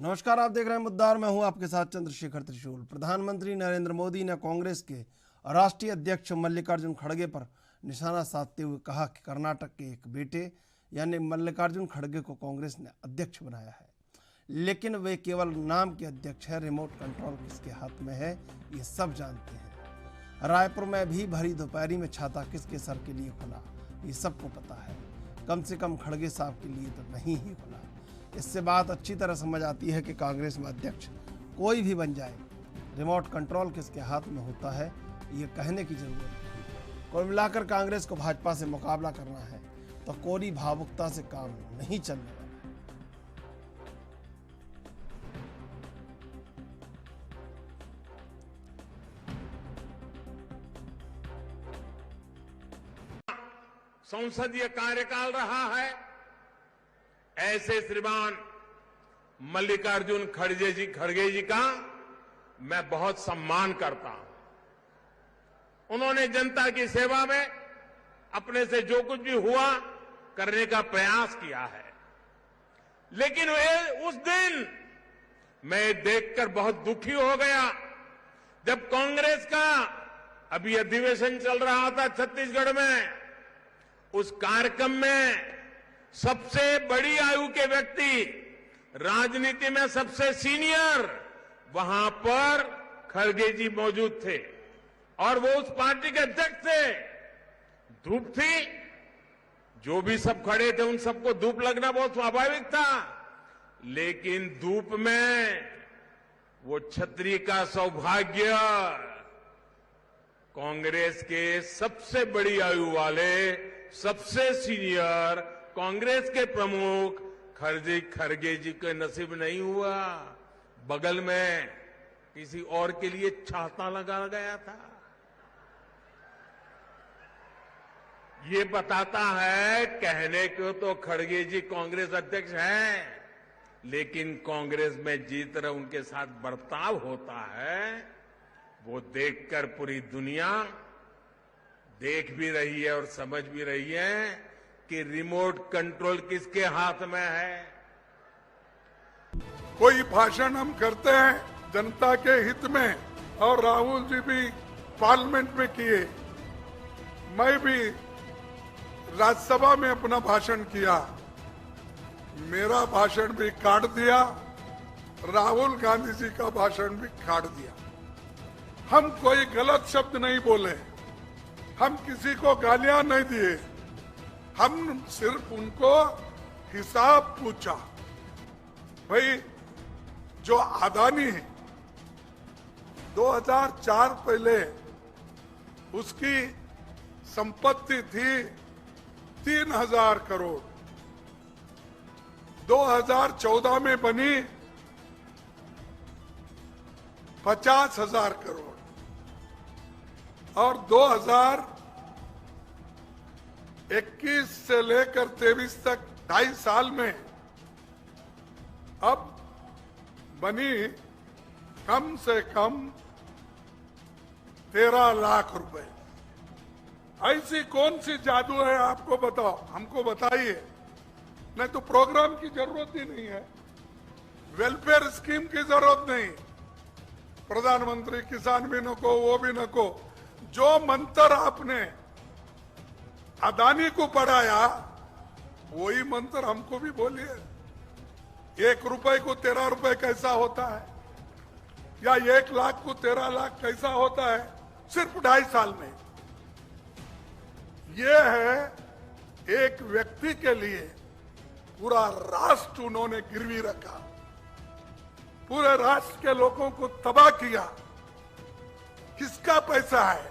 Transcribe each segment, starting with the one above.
नमस्कार, आप देख रहे हैं मुद्दा और मैं हूं आपके साथ चंद्रशेखर त्रिशूल। प्रधानमंत्री नरेंद्र मोदी ने कांग्रेस के राष्ट्रीय अध्यक्ष मल्लिकार्जुन खड़गे पर निशाना साधते हुए कहा कि कर्नाटक के एक बेटे यानी मल्लिकार्जुन खड़गे को कांग्रेस ने अध्यक्ष बनाया है, लेकिन वे केवल नाम के अध्यक्ष है। रिमोट कंट्रोल किसके हाथ में है ये सब जानते हैं। रायपुर में भी भरी दोपहरी में छाता किसके सर के लिए खुला ये सबको पता है, कम से कम खड़गे साहब के लिए तो नहीं ही खुला। इससे बात अच्छी तरह समझ आती है कि कांग्रेस में अध्यक्ष कोई भी बन जाए, रिमोट कंट्रोल किसके हाथ में होता है ये कहने की जरूरत नहीं। कुल मिलाकर कांग्रेस को भाजपा से मुकाबला करना है तो कोरी भावुकता से काम नहीं चलने वाला। संसदीय कार्यकाल रहा है, ऐसे श्रीमान मल्लिकार्जुन खड़गे जी का मैं बहुत सम्मान करता हूं। उन्होंने जनता की सेवा में अपने से जो कुछ भी हुआ करने का प्रयास किया है, लेकिन वे उस दिन मैं देखकर बहुत दुखी हो गया जब कांग्रेस का अभी अधिवेशन चल रहा था छत्तीसगढ़ में। उस कार्यक्रम में सबसे बड़ी आयु के व्यक्ति, राजनीति में सबसे सीनियर, वहां पर खड़गे जी मौजूद थे और वो उस पार्टी के अध्यक्ष थे। धूप थी, जो भी सब खड़े थे उन सबको धूप लगना बहुत स्वाभाविक था, लेकिन धूप में वो छतरी का सौभाग्य कांग्रेस के सबसे बड़ी आयु वाले, सबसे सीनियर कांग्रेस के प्रमुख खड़गे जी के नसीब नहीं हुआ। बगल में किसी और के लिए छाता लगा गया था। ये बताता है, कहने को तो खड़गे जी कांग्रेस अध्यक्ष हैं, लेकिन कांग्रेस में जिस तरह उनके साथ बर्ताव होता है वो देखकर पूरी दुनिया देख भी रही है और समझ भी रही है कि रिमोट कंट्रोल किसके हाथ में है। कोई भाषण हम करते हैं जनता के हित में, और राहुल जी भी पार्लियामेंट में किए, मैं भी राज्यसभा में अपना भाषण किया, मेरा भाषण भी काट दिया, राहुल गांधी जी का भाषण भी काट दिया। हम कोई गलत शब्द नहीं बोले, हम किसी को गालियां नहीं दिए, हम सिर्फ उनको हिसाब पूछा। भाई जो अदानी है 2004 पहले उसकी संपत्ति थी 3000 करोड़, 2014 में बनी 50,000 करोड़ और 2021 से लेकर 23 तक 2.5 साल में अब बनी कम से कम 13 लाख रुपए। ऐसी कौन सी जादू है आपको बताओ, हमको बताइए। नहीं तो प्रोग्राम की जरूरत ही नहीं है, वेलफेयर स्कीम की जरूरत नहीं, प्रधानमंत्री किसान भी न को, वो भी न को। जो मंत्र आपने अदानी को पढ़ाया वही मंत्र हमको भी बोलिए। 1 रुपए को 13 रुपए कैसा होता है, या 1 लाख को 13 लाख कैसा होता है, सिर्फ 2.5 साल में। यह है एक व्यक्ति के लिए पूरा राष्ट्र उन्होंने गिरवी रखा, पूरे राष्ट्र के लोगों को तबाह किया। किसका पैसा है?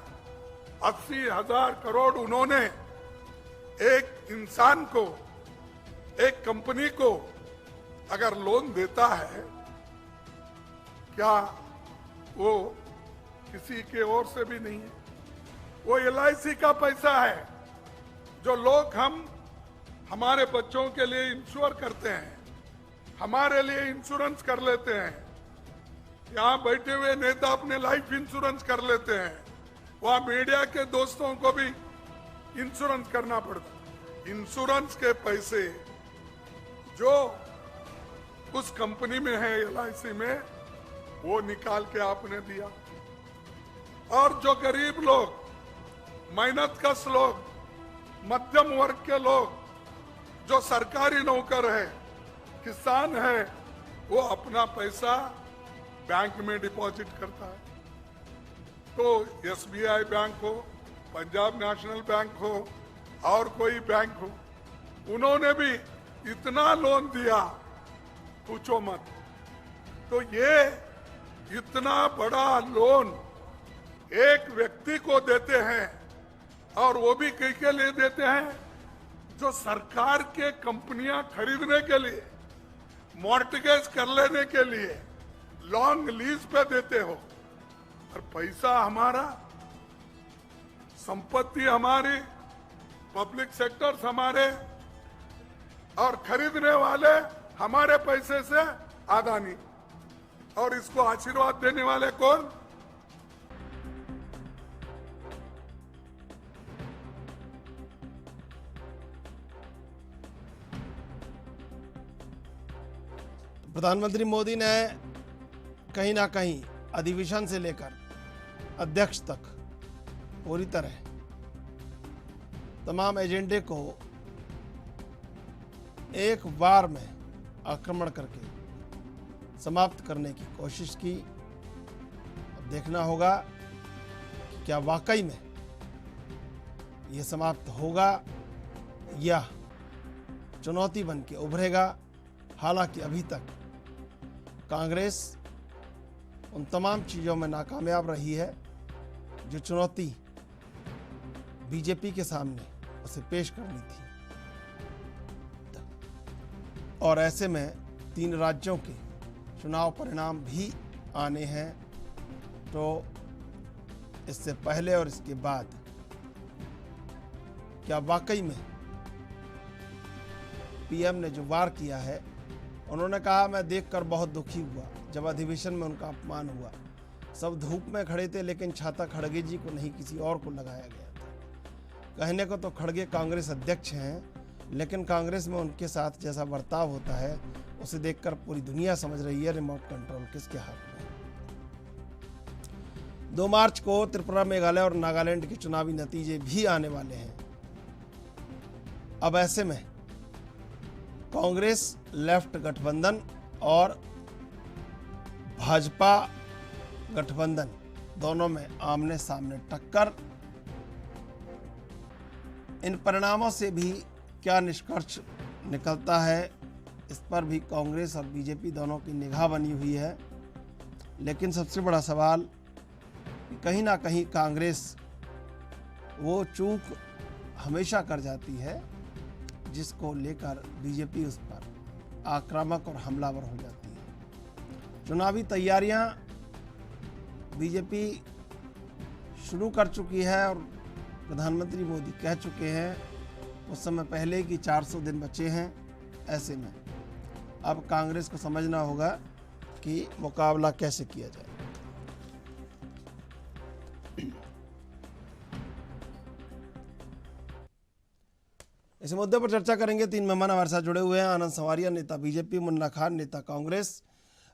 80,000 करोड़ उन्होंने एक इंसान को, एक कंपनी को अगर लोन देता है, क्या वो किसी के ओर से भी नहीं है? वो LIC का पैसा है जो लोग हमारे बच्चों के लिए इंश्योर करते हैं, हमारे लिए इंश्योरेंस कर लेते हैं। यहां बैठे हुए नेता अपने लाइफ इंश्योरेंस कर लेते हैं, वहां मीडिया के दोस्तों को भी इंश्योरेंस करना पड़ता। इंश्योरेंस के पैसे जो उस कंपनी में है LIC में, वो निकाल के आपने दिया। और जो गरीब लोग, मेहनतकश लोग, मध्यम वर्ग के लोग, जो सरकारी नौकर है, किसान है, वो अपना पैसा बैंक में डिपॉजिट करता है। तो SBI बैंक हो, पंजाब नेशनल बैंक हो और कोई बैंक हो, उन्होंने भी इतना लोन दिया पूछो मत। तो ये इतना बड़ा लोन एक व्यक्ति को देते हैं, और वो भी किसके लिए देते हैं? जो सरकार के कंपनियां खरीदने के लिए, मॉर्टगेज कर लेने के लिए लॉन्ग लीज पे देते हो। और पैसा हमारा, संपत्ति हमारी, पब्लिक सेक्टर्स हमारे, और खरीदने वाले हमारे पैसे से अदानी। और इसको आशीर्वाद देने वाले कौन? प्रधानमंत्री मोदी ने कहीं ना कहीं अधिवेशन से लेकर अध्यक्ष तक पूरी तरह तमाम एजेंडे को एक बार में आक्रमण करके समाप्त करने की कोशिश की। अब देखना होगा कि क्या वाकई में ये समाप्त होगा या चुनौती बन के उभरेगा। हालांकि अभी तक कांग्रेस उन तमाम चीज़ों में नाकामयाब रही है जो चुनौती बीजेपी के सामने उसे पेश करनी थी। और ऐसे में 3 राज्यों के चुनाव परिणाम भी आने हैं, तो इससे पहले और इसके बाद क्या वाकई में पीएम ने जो वार किया है, उन्होंने कहा मैं देखकर बहुत दुखी हुआ जब अधिवेशन में उनका अपमान हुआ। सब धूप में खड़े थे लेकिन छाता खड़गे जी को नहीं किसी और को लगाया गया था। कहने को तो खड़गे कांग्रेस अध्यक्ष हैं, लेकिन कांग्रेस में उनके साथ जैसा बर्ताव होता है उसे देखकर पूरी दुनिया समझ रही है रिमोट कंट्रोल किसके हाथ में है। 2 मार्च को त्रिपुरा, मेघालय और नागालैंड के चुनावी नतीजे भी आने वाले हैं। अब ऐसे में कांग्रेस लेफ्ट गठबंधन और भाजपा गठबंधन दोनों में आमने सामने टक्कर। इन परिणामों से भी क्या निष्कर्ष निकलता है, इस पर भी कांग्रेस और बीजेपी दोनों की निगाह बनी हुई है। लेकिन सबसे बड़ा सवाल कि कहीं ना कहीं कांग्रेस वो चूक हमेशा कर जाती है जिसको लेकर बीजेपी उस पर आक्रामक और हमलावर हो जाती है। चुनावी तैयारियां बीजेपी शुरू कर चुकी है और प्रधानमंत्री मोदी कह चुके हैं उस समय पहले कि 400 दिन बचे हैं। ऐसे में अब कांग्रेस को समझना होगा कि मुकाबला कैसे किया जाए। इस मुद्दे पर चर्चा करेंगे। 3 मेहमान हमारे साथ जुड़े हुए हैं। आनंद संवारिया, नेता बीजेपी, मुन्ना खान, नेता कांग्रेस,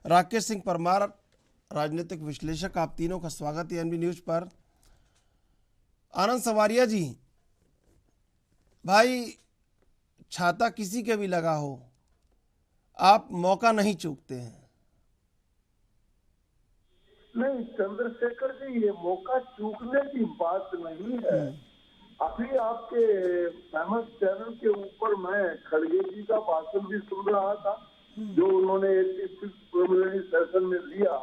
राकेश सिंह परमार, राजनीतिक विश्लेषक। आप तीनों का स्वागत है एनबी न्यूज पर। आनंद संवारिया जी, भाई छाता किसी के भी लगा हो, आप मौका नहीं चूकते हैं। नहीं चंद्रशेखर जी, ये मौका चूकने की बात नहीं है। अभी आपके फेमस चैनल के ऊपर मैं खड़गे जी का भाषण भी सुन रहा था जो उन्होंने 86 प्रिलिमिनरी सेशन में दिया,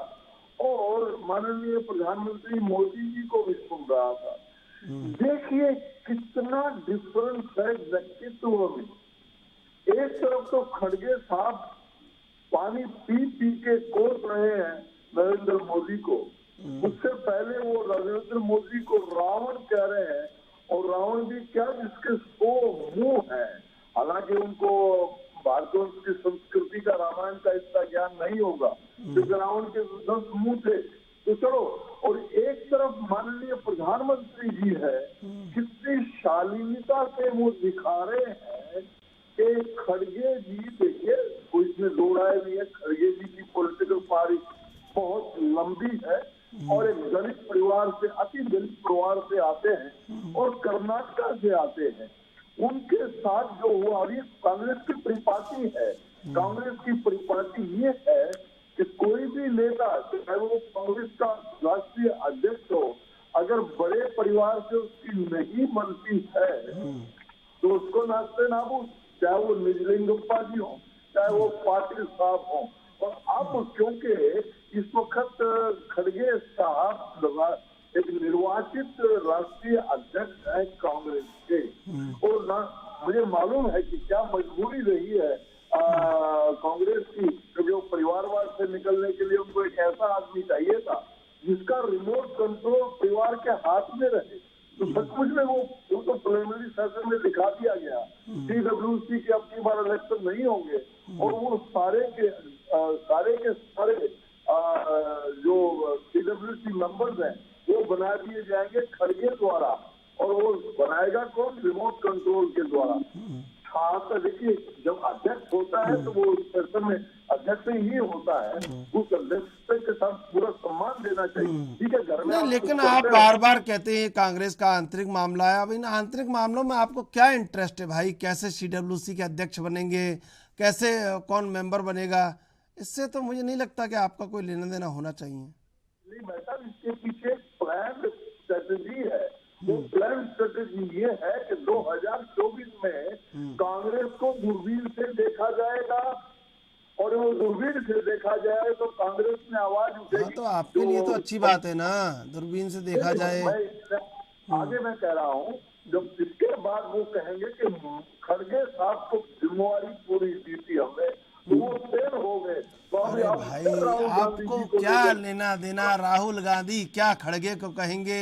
और माननीय प्रधानमंत्री मोदी जी को भी सुन रहा था। देखिए कितना डिफरेंस है व्यक्तित्व में। एक तरफ तो खड़गे साहब पानी पी पी के कोस रहे हैं नरेंद्र मोदी को, उससे पहले वो नरेंद्र मोदी को रावण कह रहे हैं, और रावण भी क्या जिसके 100 मुंह है। हालांकि उनको भारतवर्ष की संस्कृति का, रामायण का इतना ज्ञान नहीं होगा, क्योंकि रावण के 10 मुंह थे। तो चलो, और एक तरफ माननीय प्रधानमंत्री जी है, कितनी शालीनता से वो दिखा रहे हैं कि खड़गे जी देखिए कोई इसमें दो राय नहीं है। खड़गे जी की पॉलिटिकल पारी बहुत लंबी है और एक दलित परिवार से, अति दलित परिवार से आते हैं और कर्नाटक से आते हैं। उनके साथ जो हुआ, अभी कांग्रेस की परिपाटी है, कांग्रेस की परिपाटी ये है कि कोई भी नेता, चाहे वो कांग्रेस का राष्ट्रीय अध्यक्ष हो, अगर बड़े परिवार से उसकी नहीं बनती है तो उसको नाचते नाबूद, चाहे वो निजलिंगप्पा जी हो, चाहे वो पाटिल साहब हो। और अब क्योंकि इस वक्त खड़गे साहब एक निर्वाचित राष्ट्रीय अध्यक्ष है कांग्रेस के, और ना मुझे मालूम है कि क्या मजबूरी रही है कांग्रेस की, जो परिवारवाद से निकलने के लिए उनको एक ऐसा आदमी चाहिए था जिसका रिमोट कंट्रोल परिवार के हाथ में रहे। तो सचमुच में वो तो प्रिलिमिनरी सेशन में दिखा दिया गया, CWC के अब की बार इलेक्शन नहीं होंगे और वो सारे के सारे जो CWC मेंबर्स हैं वो बना दिए जाएंगे खड़गे द्वारा, और वो बनाएगा कौन? रिमोट कंट्रोल के द्वारा। खास देखिए, जब अध्यक्ष होता है तो वो सेशन में अध्यक्ष ही होता है, उस अध्यक्ष के साथ पूरा सम्मान देना चाहिए। ठीक है, घर में नहीं, लेकिन आप बार बार कहते हैं कांग्रेस का आंतरिक मामला है। अब इन आंतरिक मामलों में आपको क्या इंटरेस्ट है भाई? कैसे CWC के अध्यक्ष बनेंगे, कैसे कौन मेंबर बनेगा? इससे तो मुझे नहीं लगता कि आपका कोई लेना देना होना चाहिए। नहीं बेटा, इसके पीछे प्लान स्ट्रेटेजी है। वो प्लान स्ट्रेटेजी ये है कि 2024 में कांग्रेस को दूरबीन से देखा जाएगा, और वो दूरबीन से देखा जाए तो कांग्रेस में आवाज उठेगी। हाँ, तो आपके लिए तो अच्छी बात है ना, दूरबीन से देखा जाए। आगे मैं कह रहा हूँ, जब इसके बाद वो कहेंगे कि खड़गे साहब को जिम्मेवारी पूरी दी थी हमने, तो वो फेल हो गए। तो अरे भाई, आपको क्या लेना देना? राहुल गांधी क्या खड़गे को कहेंगे,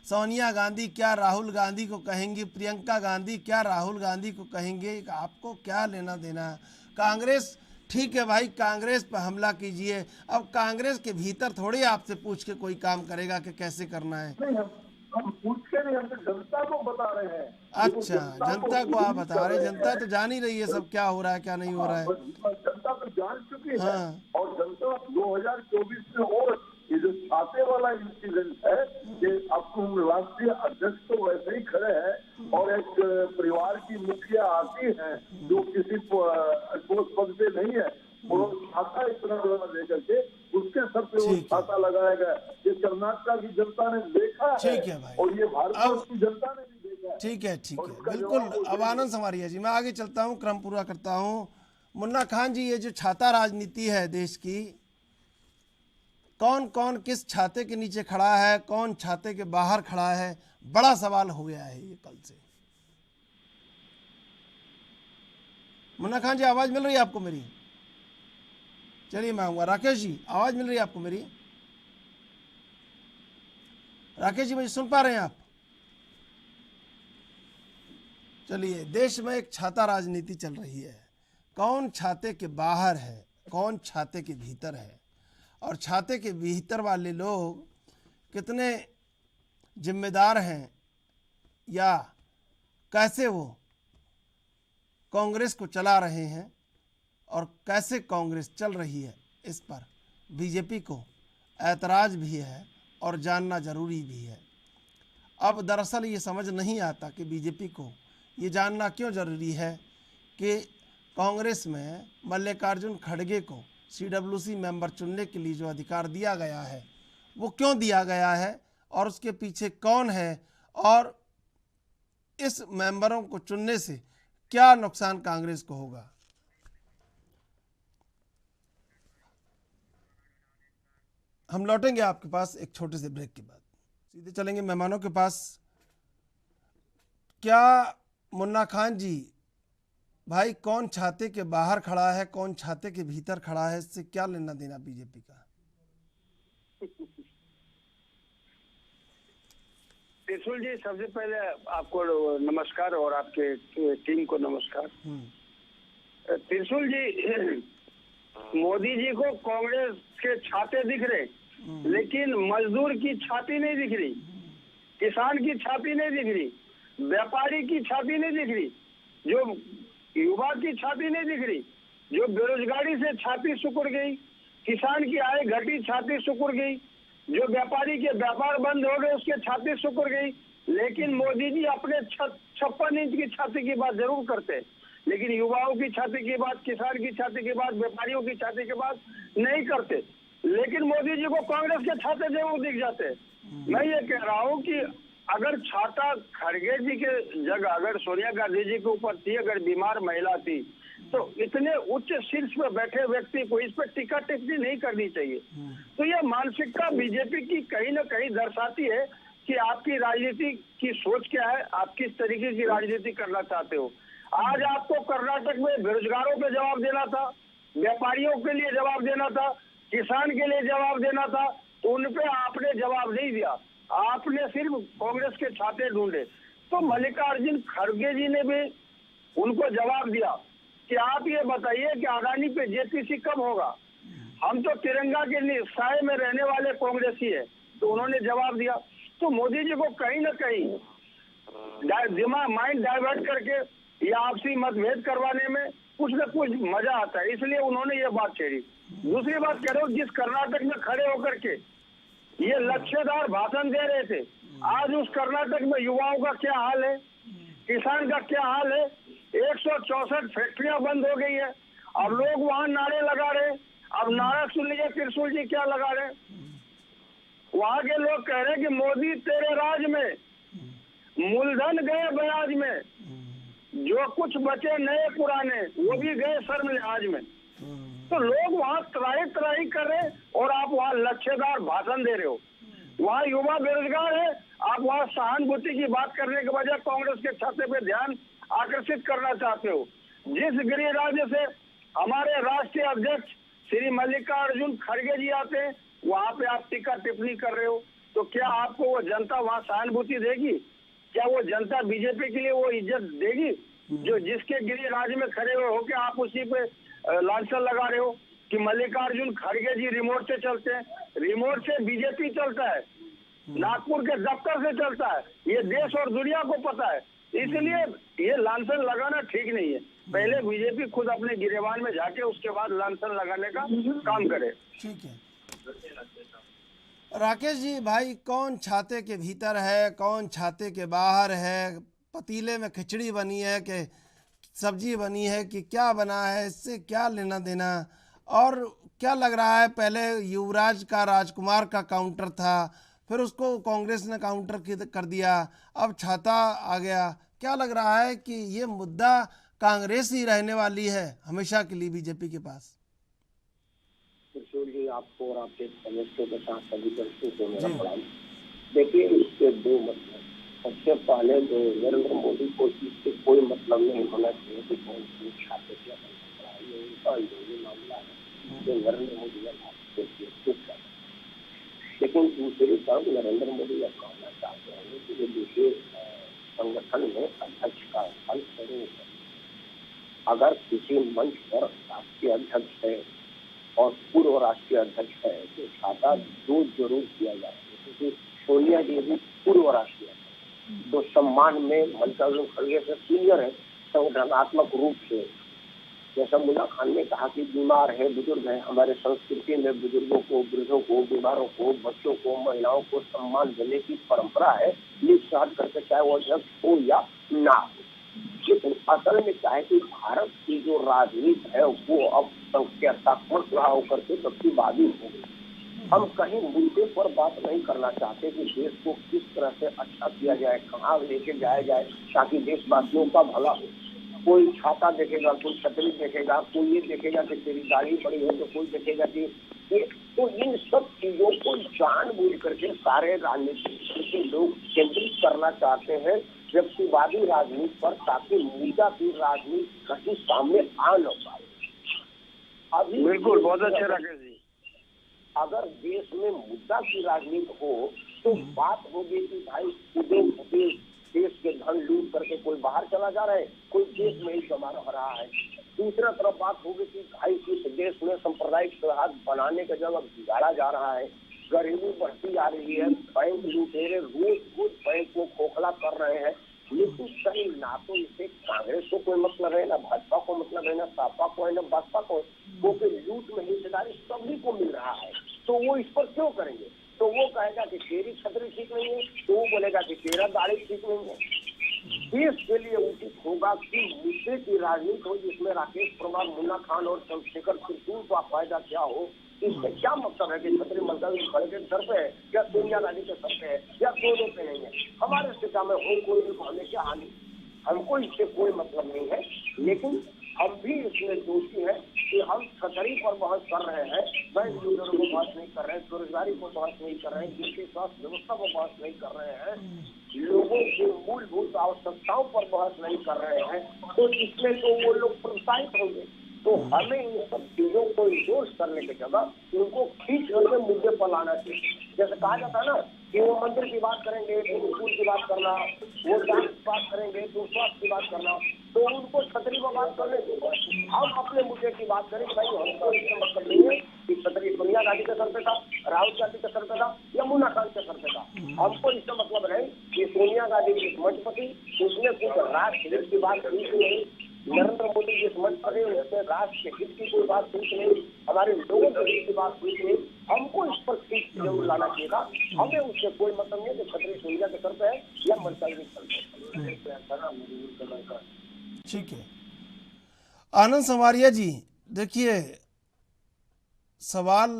सोनिया गांधी क्या राहुल गांधी को कहेंगी, प्रियंका गांधी क्या राहुल गांधी को कहेंगे? आपको क्या लेना देना? कांग्रेस ठीक है भाई, कांग्रेस पर हमला कीजिए। अब कांग्रेस के भीतर थोड़ी आपसे पूछ के कोई काम करेगा कि कैसे करना है। नहीं, हम पूछ के नहीं, हम जनता को बता रहे हैं। अच्छा, जनता को आप बता रहे हैं? जनता तो जान ही रही है सब, क्या हो रहा है क्या नहीं हो रहा है। जनता तो जान चुकी है। हाँ। और जनता 2024 में, और ये जो छाते वाला इंसिडेंट है कि आपको राष्ट्रीय अध्यक्ष तो वैसे ही खड़े हैं और एक परिवार की मुखिया आती है जो किसी पद पे नहीं है, और छाता इतना बड़ा लेकर के उसके सर पे वो छाता लगाया गया। ये कर्नाटक की जनता ने देखा है, ठीक है भाई, और ये भारत की जनता ने भी देखा है। ठीक है, ठीक है, बिल्कुल। अब आनंद संवारिया जी, मैं आगे चलता हूँ, क्रम पूरा करता हूँ। मुन्ना खान जी, ये जो छाता राजनीति है देश की, कौन कौन किस छाते के नीचे खड़ा है, कौन छाते के बाहर खड़ा है, बड़ा सवाल हो गया है ये कल से। मुन्ना खान जी, आवाज मिल रही है आपको मेरी? चलिए मैं आऊंगा। राकेश जी, आवाज मिल रही है आपको मेरी? राकेश जी, मुझे सुन पा रहे हैं आप? चलिए, देश में एक छाता राजनीति चल रही है। कौन छाते के बाहर है, कौन छाते के भीतर है, और छाते के भीतर वाले लोग कितने जिम्मेदार हैं, या कैसे वो कांग्रेस को चला रहे हैं, और कैसे कांग्रेस चल रही है, इस पर बीजेपी को ऐतराज़ भी है और जानना जरूरी भी है। अब दरअसल ये समझ नहीं आता कि बीजेपी को ये जानना क्यों जरूरी है कि कांग्रेस में मल्लिकार्जुन खड़गे को CWC मेंबर चुनने के लिए जो अधिकार दिया गया है वो क्यों दिया गया है, और उसके पीछे कौन है, और इस मेंबरों को चुनने से क्या नुकसान कांग्रेस को होगा। हम लौटेंगे आपके पास एक छोटे से ब्रेक के बाद, सीधे चलेंगे मेहमानों के पास। क्या मुन्ना खान जी भाई, कौन छाते के बाहर खड़ा है, कौन छाते के भीतर खड़ा है, इससे क्या लेना देना बीजेपी का? त्रिशूल जी, सबसे पहले आपको नमस्कार और आपके टीम को नमस्कार। त्रिशूल जी, मोदी जी को कांग्रेस के छाते दिख रहे, लेकिन मजदूर की छाती नहीं दिख रही, किसान की छाती नहीं दिख रही, व्यापारी की छाती नहीं दिख रही, जो युवा की छाती नहीं दिख रही, जो बेरोजगारी से छाती सिकुड़ गई, किसान की आय घटी, छाती सिकुड़ गई, जो व्यापारी के व्यापार बंद हो गए उसके छाती सिकुड़ गई। लेकिन मोदी जी अपने 56 इंच की छाती की बात जरूर करते, लेकिन युवाओं की छाती की बात, किसान की छाती की बात, व्यापारियों की छाती की बात नहीं करते। लेकिन मोदी जी को कांग्रेस के छाते जरूर दिख जाते। मैं ये कह रहा हूँ कि अगर छाता खड़गे जी के जगह अगर सोनिया गांधी जी के ऊपर थी, अगर बीमार महिला थी, तो इतने उच्च शीर्ष पर बैठे व्यक्ति को इस पर टीका टिप्पणी नहीं करनी चाहिए। तो यह मानसिकता बीजेपी की कहीं ना कहीं दर्शाती है कि आपकी राजनीति की सोच क्या है, आप किस तरीके की राजनीति करना चाहते हो। आज आपको कर्नाटक में बेरोजगारों पे जवाब देना था, व्यापारियों के लिए जवाब देना था, किसान के लिए जवाब देना था, तो उन पे आपने जवाब नहीं दिया, आपने सिर्फ कांग्रेस के छाते ढूंढे। तो मल्लिकार्जुन खड़गे जी ने भी उनको जवाब दिया कि आप ये बताइए कि अडानी पे जेपीसी कब होगा, हम तो तिरंगा के साए में रहने वाले कांग्रेसी है। तो उन्होंने जवाब दिया। तो मोदी जी को कहीं ना कहीं दिमाग माइंड डाइवर्ट करके या आपसी मतभेद करवाने में कुछ न कुछ मजा आता है, इसलिए उन्होंने ये बात छेड़ी। दूसरी बात कह रहे हो, जिस कर्नाटक में खड़े होकर के ये लक्ष्यदार भाषण दे रहे थे, आज उस कर्नाटक में युवाओं का क्या हाल है, किसान का क्या हाल है। 164 फैक्ट्रियां बंद हो गई है, अब लोग वहां नारे लगा रहे। अब नारा सुन लीजिए त्रिशूल जी क्या लगा रहे। वहां के लोग कह रहे हैं कि मोदी तेरे राज में मूलधन गए ब्याज में, जो कुछ बचे नए पुराने वो भी गए शर्म लिहाज में। तो लोग वहां त्राही त्राही कर रहे और आप वहां लक्ष्यदार भाषण दे रहे हो। वहां युवा बेरोजगार है, आप वहां सहानुभूति की बात करने के बजाय कांग्रेस के छाते पे ध्यान आकर्षित करना चाहते हो। जिस गृह राज्य से हमारे राष्ट्रीय अध्यक्ष श्री मल्लिकार्जुन खड़गे जी आते हैं, वहां पे आप टीका टिप्पणी कर रहे हो। तो क्या आपको वो जनता वहां सहानुभूति देगी? क्या वो जनता बीजेपी के लिए वो इज्जत देगी जो जिसके गृह राज्य में खड़े हुए हो के आप उसी पे लांछन लगा रहे हो कि मल्लिकार्जुन खड़गे जी रिमोट से चलते हैं? रिमोट से बीजेपी चलता है, नागपुर के दफ्तर से चलता है, ये देश और दुनिया को पता है। इसलिए ये लांछन लगाना ठीक नहीं है। पहले बीजेपी खुद अपने गिरेबान में जाके उसके बाद लांछन लगाने का काम करे। ठीक है राकेश जी, भाई कौन छाते के भीतर है, कौन छाते के बाहर है, पतीले में खिचड़ी बनी है कि सब्जी बनी है कि क्या बना है, इससे क्या लेना देना। और क्या लग रहा है, पहले युवराज का राजकुमार का काउंटर था, फिर उसको कांग्रेस ने काउंटर कर दिया, अब छाता आ गया। क्या लग रहा है कि ये मुद्दा कांग्रेस ही रहने वाली है हमेशा के लिए बीजेपी के पास? जी आपको और आपके समझते के साथ सभी दर्शकों को मेरा प्रणाम। देखिए, इसके दो मतलब। सबसे पहले जो नरेंद्र मोदी को इससे कोई मतलब नहीं होना चाहिए कि कौन सी छाते क्या ये उनका ये मामला है जो नरेंद्र मोदी का। लेकिन दूसरी तरफ नरेंद्र मोदी यह कहना चाहते हैं कि जो विशेष संगठन में अध्यक्ष का फल स्वरूप अगर किसी मंच पर राष्ट्रीय अध्यक्ष है और पूर्व राष्ट्रीय अध्यक्ष है तो छाता दो जरूर किया जाता है, क्योंकि सोनिया जी भी पूर्व राष्ट्रीय तो सम्मान में मल्लिकार्जुन खड़गे से सीनियर है संगठनात्मक रूप से। जैसा मुल्ला खान ने कहा कि बीमार है, बुजुर्ग है, हमारे संस्कृति में बुजुर्गों को, वृद्धों को, बीमारों को, बच्चों को, महिलाओं को सम्मान देने की परंपरा है, निस्वार्थ करके चाहे वो अध्यक्ष हो या ना। लेकिन असल में क्या है कि भारत की जो राजनीति है वो अब संख्यात्मक प्रभाव करके व्यक्तिवादी हो गई। हम कहीं मुद्दे पर बात नहीं करना चाहते कि देश को किस तरह से अच्छा किया जाए, कहाँ लेके जाया जाए ताकि देशवासियों का भला हो। कोई छाता देखेगा, कोई छतरी देखेगा, कोई ये देखेगा कि तेरी गाड़ी बड़ी है, तो कोई देखेगा कि तो इन सब चीजों को जानबूझ करके सारे राजनीतिक के लोग केंद्रित करना चाहते हैं व्यक्तिवादी राजनीति पर, ताकि मुद्दा की राजनीति कहीं सामने आ न पाए। अभी बिल्कुल, बहुत अच्छा राकेश जी। अगर देश में मुद्दा की राजनीति हो तो बात होगी कि भाई देश के धन लूट करके कोई बाहर चला जा रहा है, कोई देश में ही जमा रहा है। दूसरा तरफ बात होगी कि भाई इस देश में सांप्रदायिक सौहार्द बनाने का जब बिगाड़ा जा रहा है, गरीबी बढ़ती जा रही है, बैंक लुटेरे रोज रोज बैंक को खोखला कर रहे हैं, लेकिन कहीं ना तो इसे कांग्रेस को कोई मतलब है, ना भाजपा को मतलब है, ना सपा को है, ना बसपा को, क्योंकि लूट में हिस्सेदारी सभी को मिल रहा है। तो वो इस पर क्यों करेंगे? तो वो कहेगा कि तेरी छतरी ठीक नहीं है, तो वो बोलेगा कि तेरा गाड़ी ठीक नहीं है। देश के लिए उचित होगा कि मुद्दे की राजनीति हो जिसमें राकेश परमार, मुन्ना खान और चंद्रशेखर त्रिशूल का फायदा क्या हो। इससे क्या मतलब है कि छतरी मल्लिकार्जुन खड़गे के सर पे है या सोनिया गांधी के सर पे है या दोनों पे नहीं है? हमारे शिक्षा में हो कोई हमें क्या हानि, हमको इससे कोई मतलब नहीं है। लेकिन हम भी इसमें दोषी हैं कि हम छतरी पर बहस कर रहे हैं, बैंक यूनियन को बहस नहीं कर रहे हैं, बेरोजगारी को बहस नहीं कर रहे हैं, कृषि स्वास्थ्य व्यवस्था को बहस नहीं कर रहे हैं, लोगों की मूलभूत आवश्यकताओं पर बहस नहीं कर रहे हैं। तो इसमें तो वो लोग प्रोत्साहित होंगे। तो हमें इन सब चीजों को इंडोर्स करने की जगह उनको खींच करके मुद्दे पर लाना चाहिए। जैसे कहा जाता है ना कि वो मंदिर की बात करेंगे तो स्कूल की बात करना, वो डांस की बात करेंगे तो स्वास्थ्य की बात करना, तो उनको छतरी पर बात करने दो। हम अपने मुद्दे की बात करें भाई, हमको इसका मतलब नहीं है कि छतरी सोनिया गांधी के सर पे था, राहुल गांधी के सर पे था या मुन्ना खान के सर पे था। हमको इसका मतलब है कि सोनिया गांधी की मंचपति, उसने कुछ राष्ट्र हित की बात की नहीं, नरेंद्र मोदी जिस मंच पर है उसमें राष्ट्र के हित की कोई बात हुई नहीं, हमारे लोगों के हित की बात हुई नहीं। हमको इस पर ठीक जरूर लाना चाहिए था। हमें उससे कोई मतलब नहीं कि छतरी सोनिया के सर पे है या मल्लिकार्जुन के सर पे। ठीक है आनंद संवारिया जी, देखिए सवाल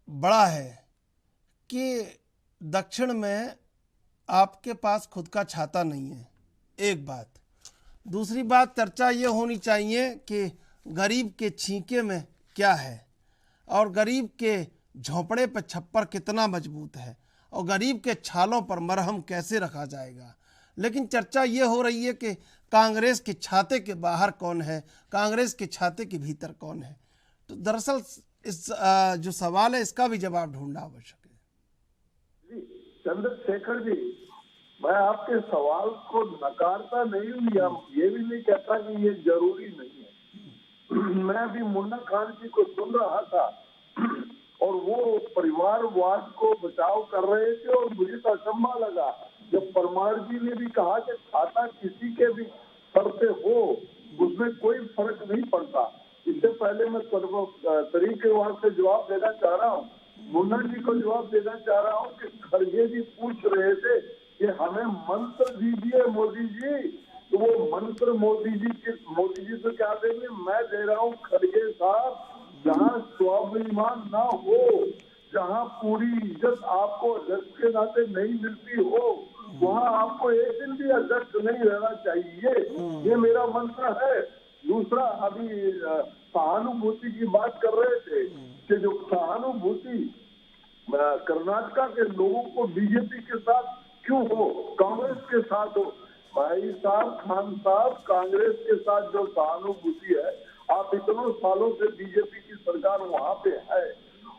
बड़ा है कि दक्षिण में आपके पास खुद का छाता नहीं है, एक बात। दूसरी बात, चर्चा ये होनी चाहिए कि गरीब के छींके में क्या है और गरीब के झोंपड़े पर छप्पर कितना मजबूत है और गरीब के छालों पर मरहम कैसे रखा जाएगा। लेकिन चर्चा ये हो रही है कि कांग्रेस के छाते के बाहर कौन है, कांग्रेस के छाते के भीतर कौन है। तो दरअसल इस जो सवाल है इसका भी जवाब ढूंढना आवश्यक है। जी चंद्रशेखर जी, मैं आपके सवाल को नकारता नहीं हूँ या ये भी नहीं कहता कि ये जरूरी नहीं है। मैं अभी मुन्ना खान जी को सुन रहा था और वो परिवारवाद को बचाव कर रहे थे और मुझे तो अचंभा लगा जब परमार जी ने भी कहा कि खाता किसी के भी सर पे हो उसमें कोई फर्क नहीं पड़ता। इससे पहले मैं तरीकेवार से जवाब देना चाह रहा हूँ, मुन्ना जी को जवाब देना चाह रहा हूँ कि खड़गे जी पूछ रहे थे कि हमें मंत्र दीजिए मोदी जी, तो वो मंत्र मोदी जी तो क्या देंगे, मैं दे रहा हूँ खड़गे साहब, जहाँ स्वाभिमान ना हो, जहाँ पूरी इज्जत आपको अध्यक्ष के नाते नहीं मिलती हो, वहाँ आपको एक दिन भी अध्यक्ष नहीं रहना चाहिए। ये मेरा मंत्र है। दूसरा, अभी सहानुभूति की बात कर रहे थे कि जो सहानुभूति कर्नाटका के लोगों को बीजेपी के साथ क्यों हो, कांग्रेस के साथ हो। भाई साहब, खान साहब, कांग्रेस के साथ जो सहानुभूति है, आप इतनों सालों से बीजेपी की सरकार वहां पे है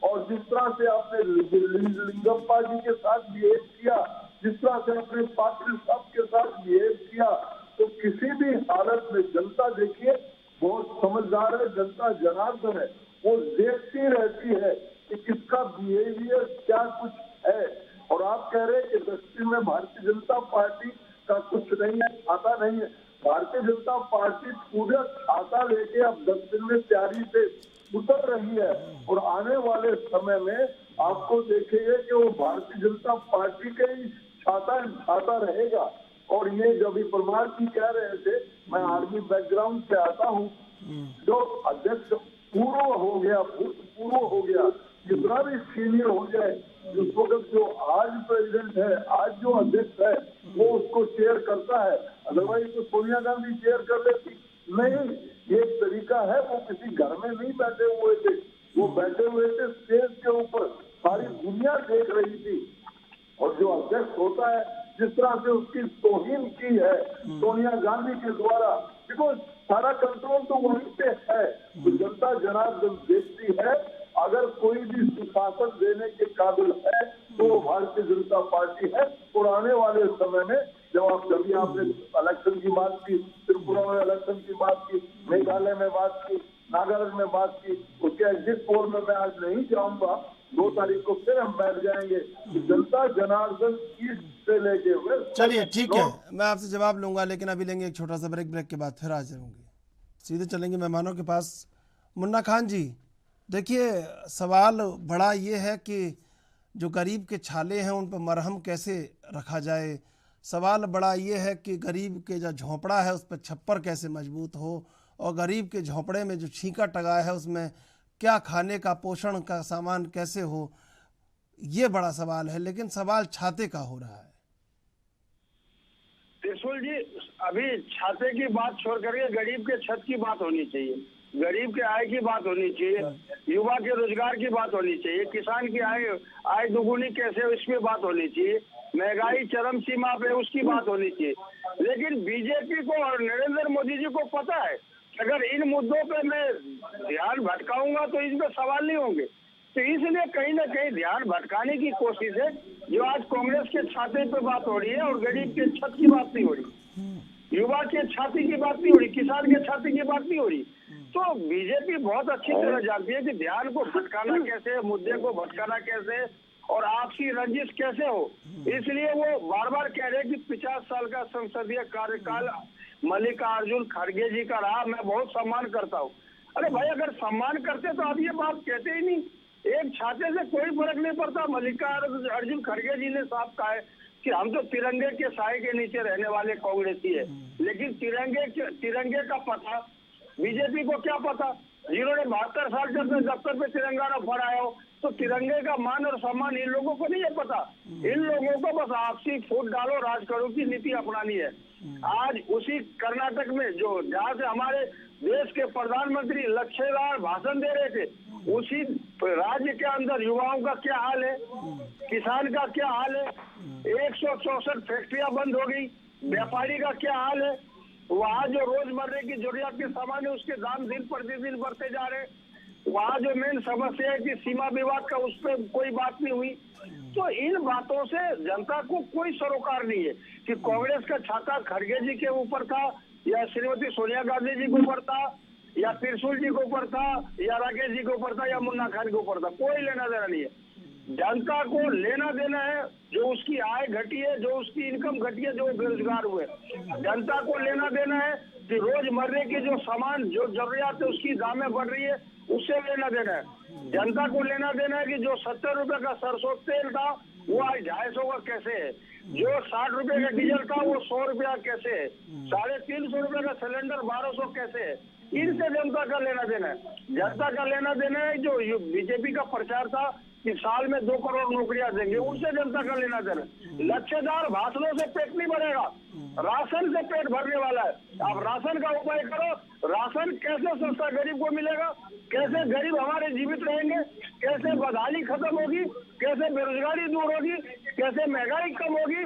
और जिस तरह से आपने लिंगप्पा जी के साथ बिहेव किया, जिस तरह से अपने पाटिल साहब के साथ बिहेव किया, तो किसी भी हालत में जनता देखिए बहुत समझदार है, जनता जनार्दन है, वो देखती रहती है कि किसका बिहेवियर क्या कुछ है। और आप कह रहे हैं कि दक्षिण में भारतीय जनता पार्टी का कुछ नहीं है, छाता नहीं है। भारतीय जनता पार्टी पूरा छाता लेके अब दक्षिण में तैयारी से उतर रही है और आने वाले समय में आपको देखेंगे कि वो भारतीय जनता पार्टी के ही छाता रहेगा। और ये जो भी परमार जी कह रहे थे, मैं आर्मी बैकग्राउंड से आता हूँ, जो अध्यक्ष पूर्व हो गया, जितना भी सीनियर हो जाए, जिस वक्त जो आज प्रेसिडेंट है, आज जो अध्यक्ष है, वो उसको चेयर करता है। अदरवाइज तो सोनिया गांधी चेयर कर लेती नहीं। ये एक तरीका है, वो किसी घर में नहीं बैठे हुए थे, वो बैठे हुए थे स्टेज के ऊपर, सारी दुनिया देख रही थी। और जो अध्यक्ष होता है, जिस तरह से उसकी तौहीन की है सोनिया गांधी के द्वारा, बिकॉज सारा कंट्रोल तो वहीं पे है, तो जनता जनार्दन देखती है। अगर कोई भी सुशासन देने के काबिल है तो वो भारतीय जनता पार्टी है। और आने वाले समय में जब आपने इलेक्शन की बात की, त्रिपुरा में इलेक्शन की बात की, मेघालय में बात की, नागालैंड में बात की, उसके एग्जिट पोल में मैं आज नहीं जाऊंगा, 2 तारीख को फिर हम बैठ जाएंगे कि जनता जनार्दन ईस्ट से लेके हुए। चलिए ठीक है, मैं आपसे जवाब लूंगा, लेकिन अभी लेंगे एक छोटा सा ब्रेक। ब्रेक के बाद फिर हाजिर होंगे, सीधे चलेंगे मेहमानों के पास। मुन्ना खान जी, देखिए सवाल बड़ा ये है कि जो गरीब के छाले हैं उन पर मरहम कैसे रखा जाए। सवाल बड़ा ये है कि गरीब के जो झोंपड़ा है उस पर छप्पर कैसे मजबूत हो, और गरीब के झोंपड़े में जो छींका टगा है उसमें क्या खाने का पोषण का सामान कैसे हो, ये बड़ा सवाल है। लेकिन सवाल छाते का हो रहा है। त्रिशूल जी, अभी छाते की बात छोड़ करके गरीब के छत की बात होनी चाहिए, गरीब के आय की बात होनी चाहिए, युवा के रोजगार की बात होनी चाहिए, किसान की आय दुगुनी कैसे इस पे बात होनी चाहिए, महंगाई चरम सीमा पे उसकी बात होनी चाहिए। लेकिन बीजेपी को और नरेंद्र मोदी जी को पता है अगर इन मुद्दों पे मैं ध्यान भटकाऊंगा तो इसमें सवाल नहीं होंगे, तो इसलिए कहीं ना कहीं ध्यान भटकाने की कोशिश है। जो आज कांग्रेस के छाते पे बात हो रही है और गरीब के छत की बात नहीं हो रही, युवा के छाती की बात नहीं हो रही, किसान के छाती की बात नहीं हो रही, तो बीजेपी बहुत अच्छी तरह जानती है कि ध्यान को भटकाना कैसे, मुद्दे को भटकाना कैसे और आपसी रंजिश कैसे हो। इसलिए वो बार बार कह रहे हैं कि 50 साल का संसदीय कार्यकाल मल्लिकार्जुन खड़गे जी का रहा, मैं बहुत सम्मान करता हूँ। अरे भाई, अगर सम्मान करते तो आप ये बात कहते ही नहीं। एक छाते से कोई फर्क नहीं पड़ता। मल्लिकार्जुन खड़गे जी ने साफ कहा है कि हम तो तिरंगे के साए के नीचे रहने वाले कांग्रेसी है, लेकिन तिरंगे का पता बीजेपी को क्या पता, जिन्होंने 72 साल से अपने दफ्तर पे तिरंगा न फहराया हो, तो तिरंगे का मान और सम्मान इन लोगों को नहीं है पता। इन लोगों को बस आपसी फूट डालो, राज करो की नीति अपनानी है। आज उसी कर्नाटक में जो जहाँ से हमारे देश के प्रधानमंत्री लच्छेदार भाषण दे रहे थे, उसी राज्य के अंदर युवाओं का क्या हाल है, किसान का क्या हाल है, 164 फैक्ट्रियां बंद हो गई, व्यापारी का क्या हाल है, वहाँ जो रोजमर्रे की जरूरियात के सामान है उसके दाम दिन प्रतिदिन बढ़ते जा रहे हैं, वहाँ जो मेन समस्या है कि सीमा विवाद का उस पर कोई बात नहीं हुई। तो इन बातों से जनता को कोई सरोकार नहीं है कि कांग्रेस का छाता खड़गे जी के ऊपर था या श्रीमती सोनिया गांधी जी के ऊपर था या त्रिशूल जी के ऊपर था या राकेश जी के ऊपर था या मुन्ना खान के ऊपर था, कोई लेना देना नहीं है। जनता को लेना देना है जो उसकी आय घटी है, जो उसकी इनकम घटी है, जो बेरोजगार हुए। जनता को लेना देना है कि रोजमर्रे के जो सामान जो जरूरियात है उसकी दामें बढ़ रही है, उससे लेना देना है। जनता को लेना देना है कि जो 70 रुपए का सरसों तेल था वो आज 250 का कैसे है, जो 60 रुपए का डीजल था वो 100 रुपया कैसे है, 350 रुपए का सिलेंडर 1200 कैसे है, इनसे जनता का लेना देना है। जनता का लेना देना है जो बीजेपी का प्रचार था कि साल में 2 करोड़ नौकरियां देंगे, उनसे जनता का लेना देना। लच्छेदार भाषणों से पेट नहीं भरेगा, राशन से पेट भरने वाला है। आप राशन का उपाय करो, राशन कैसे सस्ता गरीब को मिलेगा, कैसे गरीब हमारे जीवित रहेंगे, कैसे बदहाली खत्म होगी, कैसे बेरोजगारी दूर होगी, कैसे महंगाई कम होगी,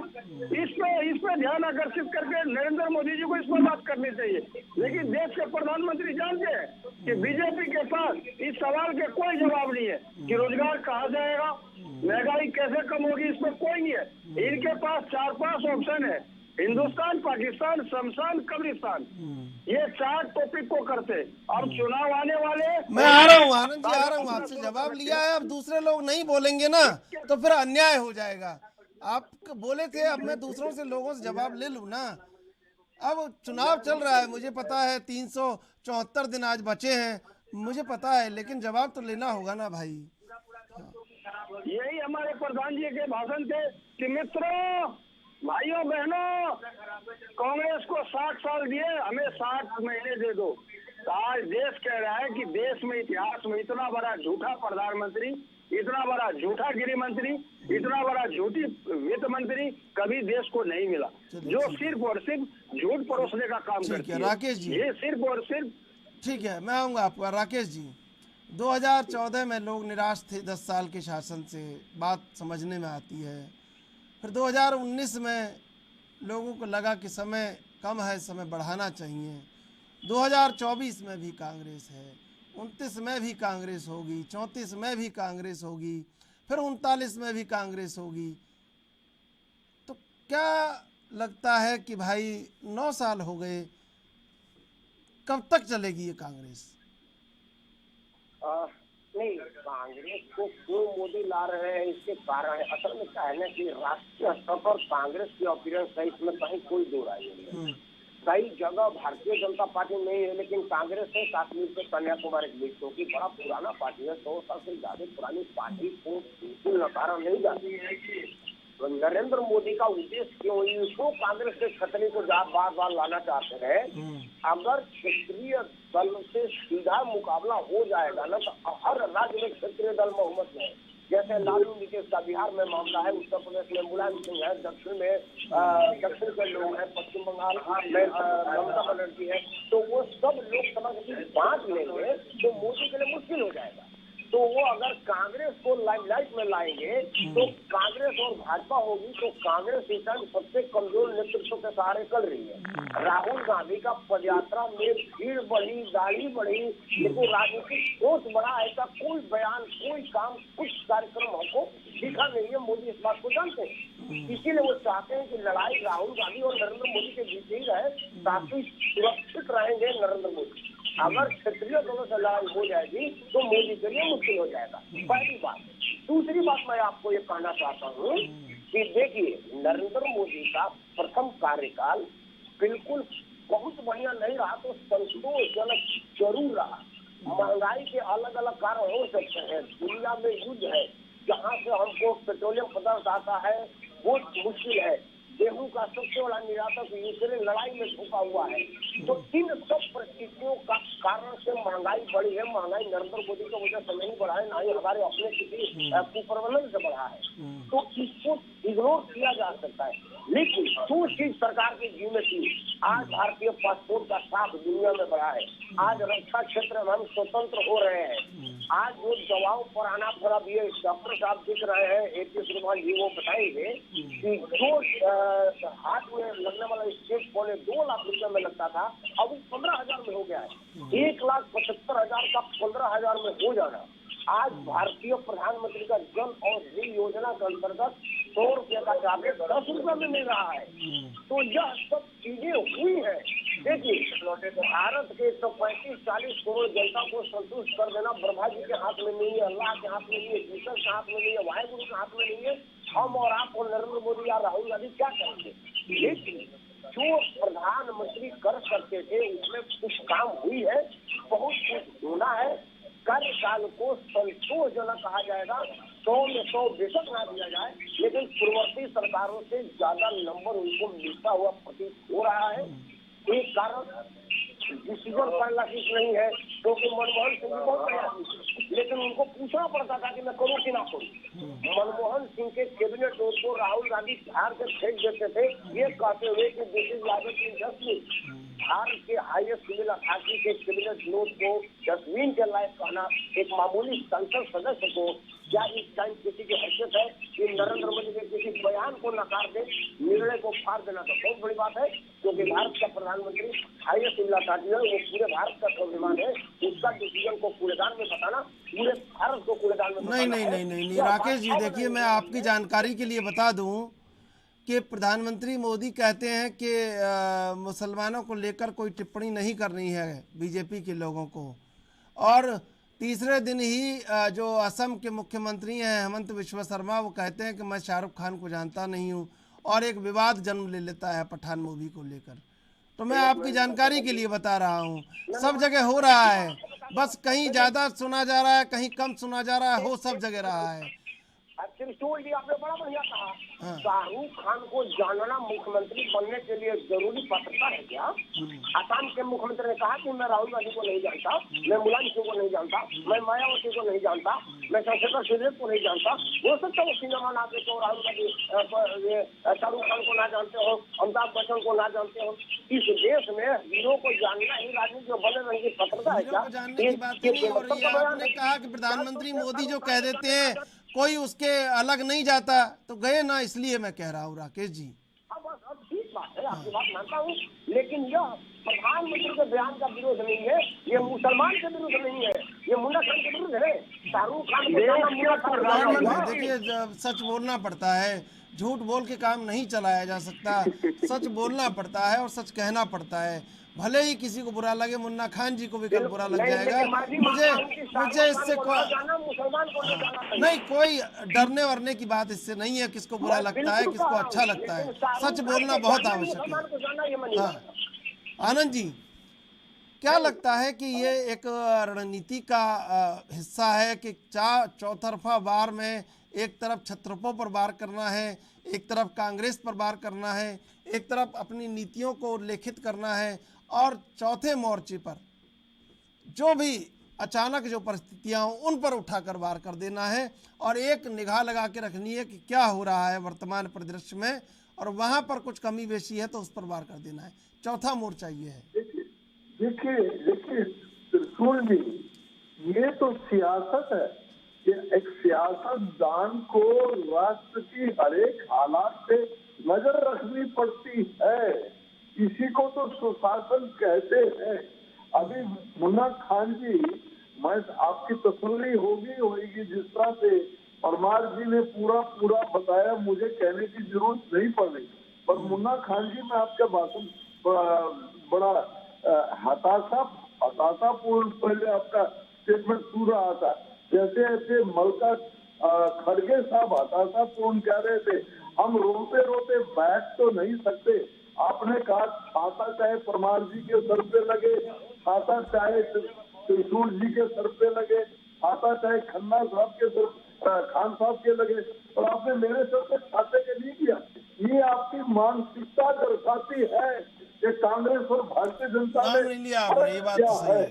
इस पे ध्यान आकर्षित करके नरेंद्र मोदी जी को इस पर बात करनी चाहिए। लेकिन देश के प्रधानमंत्री जानते हैं कि बीजेपी के पास इस सवाल के कोई जवाब नहीं है कि रोजगार कहाँ जाएगा, महंगाई कैसे कम होगी, इस पर कोई नहीं है। इनके पास 4-5 ऑप्शन है, हिंदुस्तान, पाकिस्तान, शमशान, कब्रिस्तान, ये 4 टॉपिक को करते। अब चुनाव आने वाले, मैं आ रहा हूँ आनंद जी, आ रहा हूँ, आपसे जवाब लिया है। अब दूसरे लोग नहीं बोलेंगे ना तो फिर अन्याय हो जाएगा। आप बोले थे अब मैं दूसरों से लोगों से जवाब ले लूँ ना। अब चुनाव चल रहा है, मुझे पता है 374 दिन आज बचे हैं, मुझे पता है, लेकिन जवाब तो लेना होगा ना भाई। यही हमारे प्रधान जी के भाषण थे कि मित्रों, भाइयों बहनों, कांग्रेस को 60 साल दिए, हमें 60 महीने दे दो। तो आज देश कह रहा है कि देश में इतिहास में इतना बड़ा झूठा प्रधानमंत्री, इतना बड़ा झूठा गृह मंत्री, इतना बड़ा झूठी वित्त मंत्री कभी देश को नहीं मिला, जो सिर्फ और सिर्फ झूठ परोसने का काम करती है। राकेश जी, ये सिर्फ और सिर्फ, ठीक है, मैं आऊँगा आपका। राकेश जी, 2014 में लोग निराश थे 10 साल के शासन से, बात समझने में आती है। फिर 2019 में लोगों को लगा कि समय कम है, समय बढ़ाना चाहिए। 2024 में भी कांग्रेस है, 29 में भी कांग्रेस होगी, 34 में भी कांग्रेस होगी, फिर 39 में भी कांग्रेस होगी। तो क्या लगता है कि भाई 9 साल हो गए, कब तक चलेगी ये कांग्रेस? नहीं, कांग्रेस को क्यों मोदी ला रहे हैं इसके कारण है, असल में क्या है ना कि राष्ट्रीय स्तर पर कांग्रेस की अपीयरेंस है, इसमें कहीं कोई दो राय नहीं है। कई जगह भारतीय जनता पार्टी नहीं है, लेकिन कांग्रेस है कश्मीर से कन्याकुमारी के बीच, क्योंकि बड़ा पुराना पार्टी है, 100 साल से ज्यादा पुरानी पार्टी को बिल्कुल नकारा नहीं जाती है। तो नरेंद्र मोदी का उद्देश्य क्यों इसको कांग्रेस के खतरे को बार बार लाना चाहते हैं। अगर क्षेत्रीय दल से सीधा मुकाबला हो जाएगा ना, तो हर राज्य में क्षेत्रीय दल बहुमत में, जैसे लालू नीतीश का बिहार में मामला है, उत्तर प्रदेश में मुलायम सिंह है, दक्षिण में दक्षिण के लोग हैं, पश्चिम बंगाल में ममता बनर्जी है, तो वो सब लोकसभा की सीट बांट लेंगे तो मोदी के लिए मुश्किल हो जाएगा। तो वो अगर कांग्रेस को लाइमलाइट में लाएंगे तो कांग्रेस और भाजपा होगी, तो कांग्रेस इस टाइम सबसे कमजोर नेतृत्व के सहारे चल रही है। राहुल गांधी का पदयात्रा में भीड़ बढ़ी, गाड़ी बढ़ी, लेकिन राजनीतिक सोच बढ़ा, ऐसा कोई बयान, कोई काम, कुछ कार्यक्रम हमको दिखा नहीं है। मोदी इस बात को जानते हैं, इसीलिए वो चाहते हैं कि लड़ाई राहुल गांधी और नरेंद्र मोदी के बीच ही रहे, ताकि सुरक्षित रहेंगे नरेंद्र मोदी। अगर क्षेत्रीय दोनों से लड़ाई हो जाएगी तो मोदी के लिए मुश्किल हो जाएगा, पहली बात। दूसरी बात मैं आपको ये कहना चाहता हूँ कि देखिए, नरेंद्र मोदी का प्रथम कार्यकाल बिल्कुल बहुत बढ़िया नहीं रहा, तो संतोषजनक जरूर रहा। महंगाई के अलग अलग कारण हो सकते हैं, दुनिया में युद्ध है, जहाँ से हमको पेट्रोलियम पदार्थ आता है वो मुश्किल है, गेहूं का सबसे बड़ा निर्यातक यूक्रेन लड़ाई में झुका हुआ है। तो इन सब परिस्थितियों का कारण से महंगाई बढ़ी है। महंगाई नरेंद्र मोदी की वजह से नहीं बढ़ा है, ना ही हमारे अपने किसी कुप्रबंधन से बढ़ा है, तो इसको इग्नोर किया जा सकता है। लेकिन जो चीज सरकार की जिम्मे थी, आज भारतीय पासपोर्ट का साथ दुनिया में बढ़ा है, आज रक्षा क्षेत्र में हम स्वतंत्र हो रहे हैं, आज जो दवाओं पर आना थोड़ा भी डॉक्टर साहब दिख रहे हैं, AP श्रीमान जी, वो बताएंगे कि जो हाथ में लगने वाला स्टेज 2.25 लाख रुपए में लगता था, अब 15,000 में हो गया है। 1,75,000 का 15,000 में हो जाना। आज भारतीय प्रधानमंत्री का जन औषधि योजना के अंतर्गत 100 रुपये का टैबलेट 10 रुपये में मिल रहा है। तो यह सब चीजें हुई है। देखिए, भारत के 135-40 करोड़ जनता को संतुष्ट कर देना ब्रह्मा जी के हाथ में नहीं है, अल्लाह के हाथ में नहीं है, जीसस के हाथ में नहीं है, वाहिगुरु के हाथ में नहीं है। हम और आप और नरेंद्र मोदी या राहुल गांधी क्या करेंगे? लेकिन जो प्रधानमंत्री कर सकते थे उसमें कुछ काम हुई है, बहुत कुछ होना है। कार्यकाल को संतोषजनक कहा जाएगा, 100 में 100 बेशक ना दिया जाए, लेकिन पूर्ववर्ती सरकारों से ज्यादा नंबर उनको मिलता हुआ प्रतीत हो रहा है। एक कारण डिसीजन पैरालिसिस नहीं है, क्योंकि मनमोहन सिंह भी बहुत प्रयास, लेकिन उनको पूछना पड़ता था कि मैं करूँ कि ना करूँ। मनमोहन सिंह के कैबिनेट नोट को राहुल गांधी बिहार से फेंक देते थे, ये कहते हुए कि दिस इज लाइक भारत के हाईएस्ट सिविल अथॉरिटी के कैबिनेट नोट को डस्टबिन के लायक कहना एक मामूली संसद सदस्य को क्या इस टाइम किसी की हैसियत है कि नरेंद्र मोदी के किसी बयान को नकार दे, निर्णय को फाड़ देना तो बहुत बड़ी बात है, क्योंकि भारत का प्रधानमंत्री हाईएस्ट सिविल अथॉरिटी है, वो पूरे भारत का स्वाभिमान है, उसका डिसीजन को कूड़ेदान में बताना, पूरे भारत को कूड़ेदान में बताना। नहीं राकेश जी, देखिए मैं आपकी जानकारी के लिए बता दूं कि प्रधानमंत्री मोदी कहते हैं कि मुसलमानों को लेकर कोई टिप्पणी नहीं करनी है बीजेपी के लोगों को, और तीसरे दिन ही जो असम के मुख्यमंत्री हैं हेमंत बिस्वा शर्मा, वो कहते हैं कि मैं शाहरुख खान को जानता नहीं हूं, और एक विवाद जन्म ले लेता है पठान मूवी को लेकर। तो मैं आपकी जानकारी के लिए बता रहा हूं, सब जगह हो रहा है, बस कहीं ज़्यादा सुना जा रहा है, कहीं कम सुना जा रहा है, हो सब जगह रहा है। आपने बड़ा बढ़िया कहा, शाहरुख खान को जानना मुख्यमंत्री बनने के लिए जरूरी पात्रता है क्या? असम के मुख्यमंत्री ने कहा कि मैं राहुल गांधी को नहीं जानता, मैं मुलायम सिंह को नहीं जानता, मैं मायावती को नहीं जानता, मैं चंद्रशेखर सिंह को नहीं जानता। हो सकता है वो सिनेमा ना देते हो, राहुल गांधी शाहरुख खान को ना जानते हो, अमिताभ बच्चन को ना जानते हो। इस देश में हीरो को जानना ही राजनीति में बने रहने की पात्रता है क्या? आपने कहा कि प्रधानमंत्री मोदी जो कह देते हैं कोई उसके अलग नहीं जाता, तो गए ना, इसलिए मैं कह रहा हूँ राकेश जी। अब ठीक बात है, आपकी बात मानता हूँ, लेकिन यह प्रधानमंत्री के बयान का विरोध नहीं है, ये मुसलमान के विरुद्ध नहीं है, ये मुन्ना खान के विरुद्ध है। शाहरुख खान को देखिए सच बोलना पड़ता है, झूठ बोल के काम नहीं चलाया जा सकता, सच बोलना पड़ता है और सच कहना पड़ता है। भले ही किसी को बुरा लगे, मुन्ना खान जी को भी कल बुरा लग जाएगा। मुझे इससे नहीं, कोई डरने वरने की बात इससे नहीं है। किसको बुरा लगता है, किसको अच्छा लगता है, सच बोलना बहुत आवश्यक है। हाँ, आनंद जी, क्या लगता है कि ये एक रणनीति का हिस्सा है कि चौतरफा वार में एक तरफ छत्रपों पर वार करना है, एक तरफ कांग्रेस पर वार करना है, एक तरफ अपनी नीतियों को उल्लेखित करना है, और चौथे मोर्चे पर जो भी अचानक जो परिस्थितियां हों उन पर उठाकर वार कर देना है, और एक निगाह लगा के रखनी है कि क्या हो रहा है वर्तमान परिदृश्य में, और वहां पर कुछ कमी बेशी है तो उस पर वार कर देना है। चौथा मोर्चा ये है। देखिए त्रिशूल जी, ये तो सियासत है कि एक सियासतदान को राष्ट्र की हर एक हालात पे नजर रखनी पड़ती है। इसी को तो सुशासन कहते हैं। अभी मुन्ना खान जी, मैं आपकी तसल्ली होगी जिस तरह से परमार जी ने पूरा बताया, मुझे कहने की जरूरत नहीं पड़ रही। पर मुन्ना खान जी, मैं आपका भाषण बड़ा हताशापूर्ण पहले आपका स्टेटमेंट सुन रहा था। जैसे ऐसे मल्का खड़गे साहब हताशापूर्ण कह रहे थे, हम रोते रोते बैठ तो नहीं सकते। आपने कहा छाता चाहे परमार जी के सर पे लगे, छाता चाहे त्रिशूल जी के सर पे लगे, छाता चाहे खन्ना साहब के सर, खान साहब के लगे, और आपने मेरे सर पे छाते के नहीं किया। ये आपकी मानसिकता दर्शाती है कि कांग्रेस और भारतीय जनता नाम नहीं लिया आपने, ये बात तो सही है।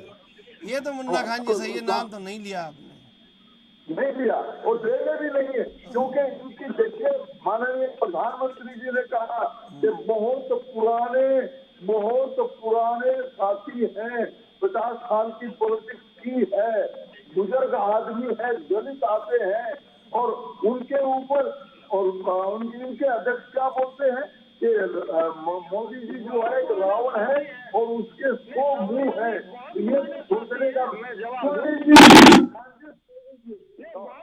ये तो मुन्ना खान जी सही है, नाम तो नहीं लिया आपने। नहीं लिया और देंगे भी नहीं है, क्योंकि इनकी देखिए माननीय प्रधानमंत्री जी ने कहा कि बहुत पुराने साथी हैं, 50 साल की पॉलिटिक्स की है, बुजुर्ग आदमी है, दलित आते हैं, और उनके ऊपर और उनके अध्यक्ष क्या बोलते हैं कि मोदी जी जो है एक रावण है और उसके 100 मुंह है। ये सोचने का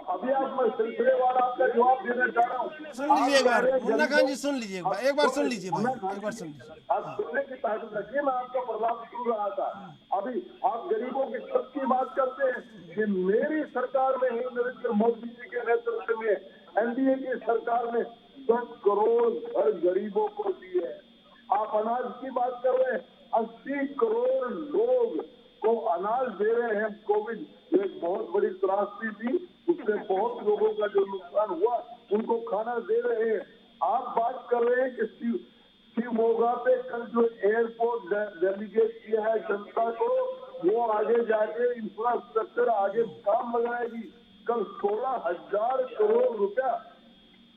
अभी आप मैं सिलसिलेवार आपका जवाब देना चाह रहा हूँ। सुन लीजिए एक बार, मुन्ना खान जी सुन लीजिए, एक बार सुन लीजिए भाई, एक बार सुन लीजिए। आप सुनने की ताकत रखिए, मैं आपका प्रभाव सुन रहा था। अभी आप गरीबों की छत की बात करते हैं कि मेरी सरकार में ही, नरेंद्र मोदी जी के नेतृत्व में एनडीए की सरकार ने 10 करोड़ घर गरीबों को दिए। आप अनाज की बात कर रहे हैं, 80 करोड़ लोग को अनाज दे रहे हैं। कोविड एक बहुत बड़ी त्रासदी थी, उससे बहुत लोगों का जो नुकसान हुआ उनको खाना दे रहे हैं। आप बात कर रहे हैं कि शिवमोगा पे कल जो एयरपोर्ट डेलीगेट किया है जनता को, वो आगे जाके इंफ्रास्ट्रक्चर आगे काम लगाएगी। कल 16,000 करोड़ रुपया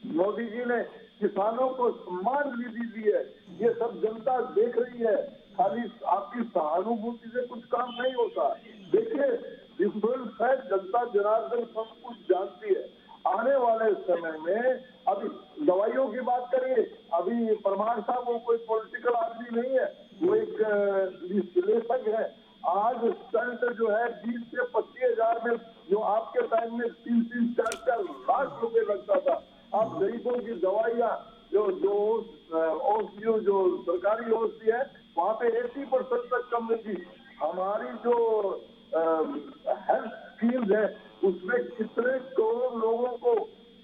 मोदी जी ने किसानों को सम्मान निधि दी है। ये सब जनता देख रही है, खाली आपकी सहानुभूति से कुछ काम नहीं होता। देखिए डिफरेंस है, जनता जनार्दन सब कुछ जानती है। आने वाले समय में अभी दवाइयों की बात करिए, अभी परमार साहब वो कोई पॉलिटिकल आदमी नहीं है, वो एक विश्लेषक है। आज स्टंट जो है 20 से 25 हजार में, जो आपके टाइम में 3-3, 4-4 लाख रुपए लगता था, आप गरीबों की दवाइयाँ जो सरकारी औषधि है वहाँ पे 80% तक कम मिली। हमारी जो हेल्थ स्कीम्स है उसमें कितने करोड़ लोगों को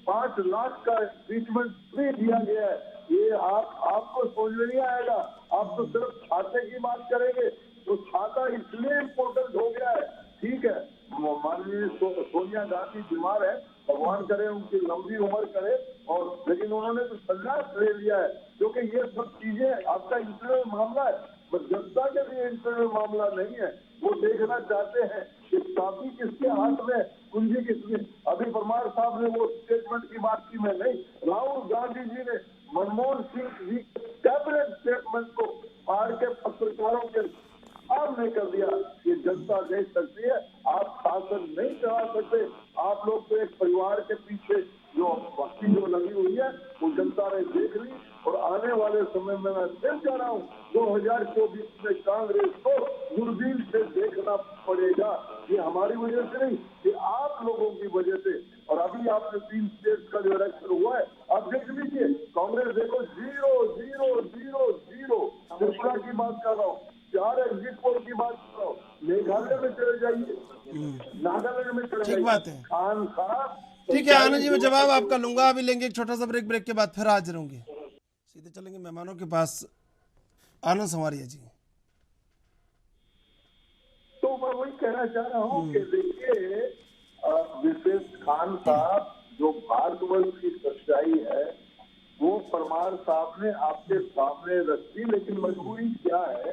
5 लाख का ट्रीटमेंट फ्री दिया गया है। ये आपको समझ में नहीं आएगा। आप तो सिर्फ छाते की बात करेंगे, तो छाता इसलिए इम्पोर्टेंट हो गया है। ठीक है, माननीय सोनिया गांधी बीमार है, भगवान करे उनकी लंबी उम्र करे, और लेकिन उन्होंने तो संन्यास ले लिया है, क्योंकि ये सब चीजें आपका इंटरनल मामला है, बस जनता के लिए इंटरनल मामला नहीं है। वो देखना चाहते हैं कि चाबी किसके हाथ में, कुंजी किसमें। अभी परमार साहब ने वो स्टेटमेंट की बात की, मैं नहीं, राहुल गांधी जी ने मनमोहन सिंह जी कैबिनेट स्टेटमेंट को फाड़ के पत्रकारों के सामने कर दिया। ये जनता देख सकती है, आप शासन नहीं चला सकते। आप लोग तो एक परिवार के पीछे जो भक्ति जो लगी हुई है वो जनता ने देख ली, और आने वाले समय में मैं फिर कह रहा हूँ 2024 में कांग्रेस को दूरबीन से देखना पड़ेगा। ये हमारी वजह से नहीं, ये आप लोगों की वजह से। और अभी आपने 3 स्टेट का जो इलेक्शन हुआ है, अब देख लीजिए कांग्रेस देखो 0 त्रिपुरा की बात कर रहा हूँ, 4 एग्जिट पोल की बात कर रहा हूँ, मेघालय में चले जाइए, नागालैंड में चले जाइए। ठीक बात है, खान साहब ठीक है आनंद जी, मैं जवाब आपका लूंगा। अभी लेंगे एक छोटा सा ब्रेक, ब्रेक के बाद फिर हाजिर होंगे। सीधे चलेंगे मेहमानों के पास। आनंद संवारिया जी। तो मैं वही कहना चाह रहा हूँ कि देखिए विशेष खान साहब, जो भारतवर्ष की सच्चाई है वो परमार साहब ने आपके सामने रखी, लेकिन मजबूरी क्या है,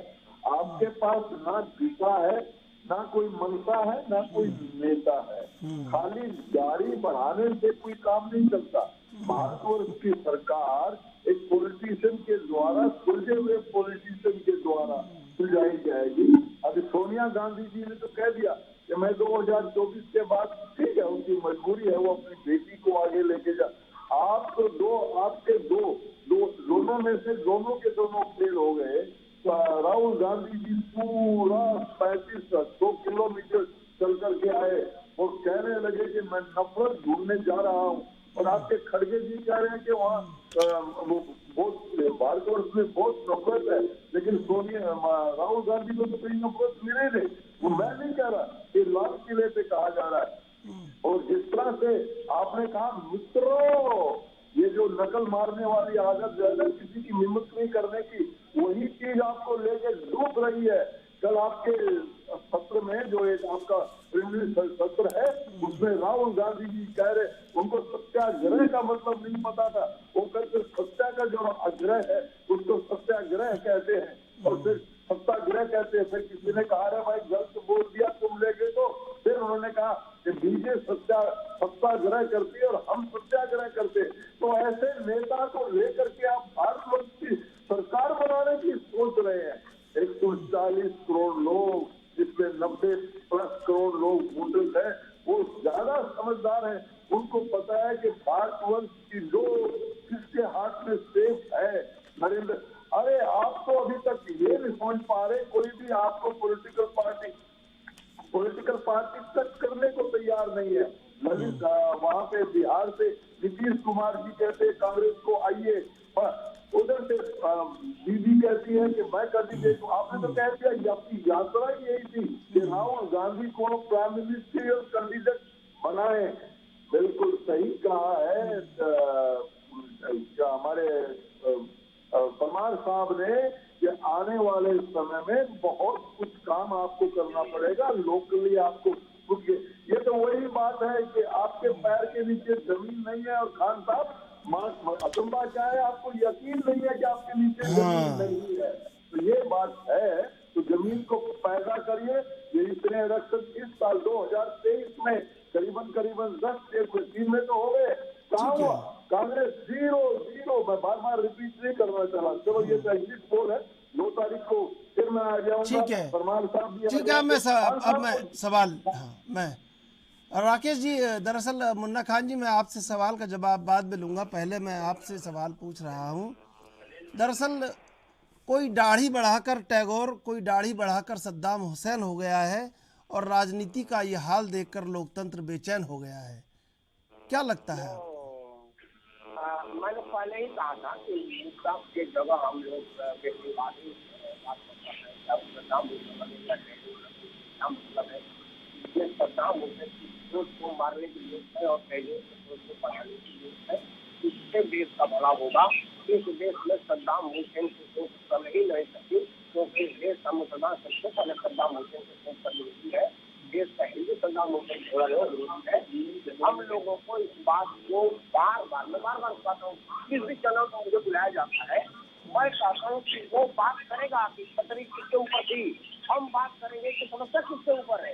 आपके पास ना दिशा है, ना कोई मनसा है, ना कोई नेता है। खाली गाड़ी बढ़ाने से कोई काम नहीं चलता। भारतवर्ष की सरकार एक पॉलिटिशियन के द्वारा, सुलझे हुए पॉलिटिशियन के द्वारा सुलझाई जाएगी। अभी सोनिया गांधी जी ने तो कह दिया कि मैं 2024 के बाद, ठीक है उनकी मजबूरी है, वो अपनी बेटी को आगे लेके जा। आप तो आपके दोनों में से दोनों के दोनों फेल हो गए। राहुल गांधी जी पूरा 3500 किलोमीटर चल करके आए और कहने लगे कि मैं नफरत ढूंढने जा रहा हूँ, और आपके खड़गे जी कह रहे हैं कि वहाँ भारतवर्ष में बहुत नफरत है, लेकिन राहुल गांधी को तो कहीं नफरत मिले नहीं। वो मैं नहीं कह रहा, ये लाल किले पे कहा जा रहा है। और जिस तरह से आपने कहा मित्रों, ये जो नकल मारने वाली आदत जो है ना, किसी की मिमिक्री करने की, वही चीज आपको लेके डूब रही है। कल आपके सत्र में जो एक आपका सत्र है, उसमें राहुल गांधी जी कह रहे, उनको सत्याग्रह का मतलब नहीं पता था। वो कहते सत्या का जो आग्रह है उसको सत्याग्रह कहते हैं, और फिर सत्याग्रह कहते हैं। फिर किसी ने कहा रे भाई गलत बोल दिया तुम लेके, तो फिर उन्होंने कहा कि बीजेपी सत्याग्रह करती है और हम सत्याग्रह करते हैं। तो ऐसे नेता को लेकर के आप भारतवर्ष की सरकार बनाने की सोच रहे हैं। 140 करोड़ लोग, जिसमें 90+ करोड़ लोग वोटर्स हैं, वो ज्यादा समझदार हैं। उनको पता है कि भारतवर्ष की लोग किसके हाथ में सेफ है। नरेंद्र, अरे आप तो अभी तक ये नहीं समझ पा रहे, कोई भी आपको पॉलिटिकल पार्टी टच करने को तैयार नहीं है। ललित वहां पे बिहार से नीतीश कुमार जी कहते हैं कांग्रेस को आइए, उधर से दीदी कहती है कि मैं कर दीजिए। तो आपने तो कह दिया, आपकी यात्रा ही यही थी कि राहुल गांधी को प्राइम मिनिस्ट्रियल कैंडिडेट बनाए। बिल्कुल सही कहा है हमारे परमार साहब ने कि आने वाले समय में बहुत कुछ काम आपको करना पड़ेगा। लोकली आपको कुछ, ये तो वही बात है कि आपके पैर के नीचे जमीन नहीं है। और खान साहब, अचंबा क्या है, आपको यकीन नहीं है कि आपके नीचे जमीन नहीं है। तो ये बात है, तो जमीन को पैदा करिए। ये इतने इलेक्शन इस साल 2023 में करीबन 10 में तो हो गए, कहाँ हुआ? कांग्रेस 0 मैं बार रिपीट नहीं करना चाह। चलो ये तो एग्जिट पोल है, 2 तारीख को फिर मैं आ जाऊंगा। ठीक है, परमार साहब भी, ठीक है। अब मैं सवाल, मैं राकेश जी, दरअसल मुन्ना खान जी, मैं आपसे सवाल का जवाब बाद में लूंगा। पहले मैं आपसे सवाल पूछ रहा हूँ। दरअसल कोई दाढ़ी बढ़ाकर टैगोर, कोई दाढ़ी बढ़ाकर सद्दाम हुसैन हो गया है, और राजनीति का ये हाल देखकर लोकतंत्र बेचैन हो गया है। क्या लगता है? मैंने पहले ही कहा था कि इंसाफ की जगह हम लोग सद्दाम हुसैन की सोच को मारने की जरूरत है और टैगोर की सोच को बढ़ाने की जरूरत है। इससे देश का भला होगा। इस देश में सद्दाम हुसैन की सोच चल ही नहीं सकती, क्योंकि देश का मुसलमान सबसे पहले सद्दाम हुसैन की सोच पर विरोधी है। देश का हिंदू सद्दाम हुसैन विरोधी है। हम लोगों को इस बात को बार बार कहता हूँ, किस भी चैनल पर मुझे बुलाया जाता है, मैं कहता हूँ कि वो बात करेगा कि खतरी किसके ऊपर थी, हम बात करेंगे कि समस्या किसके ऊपर है।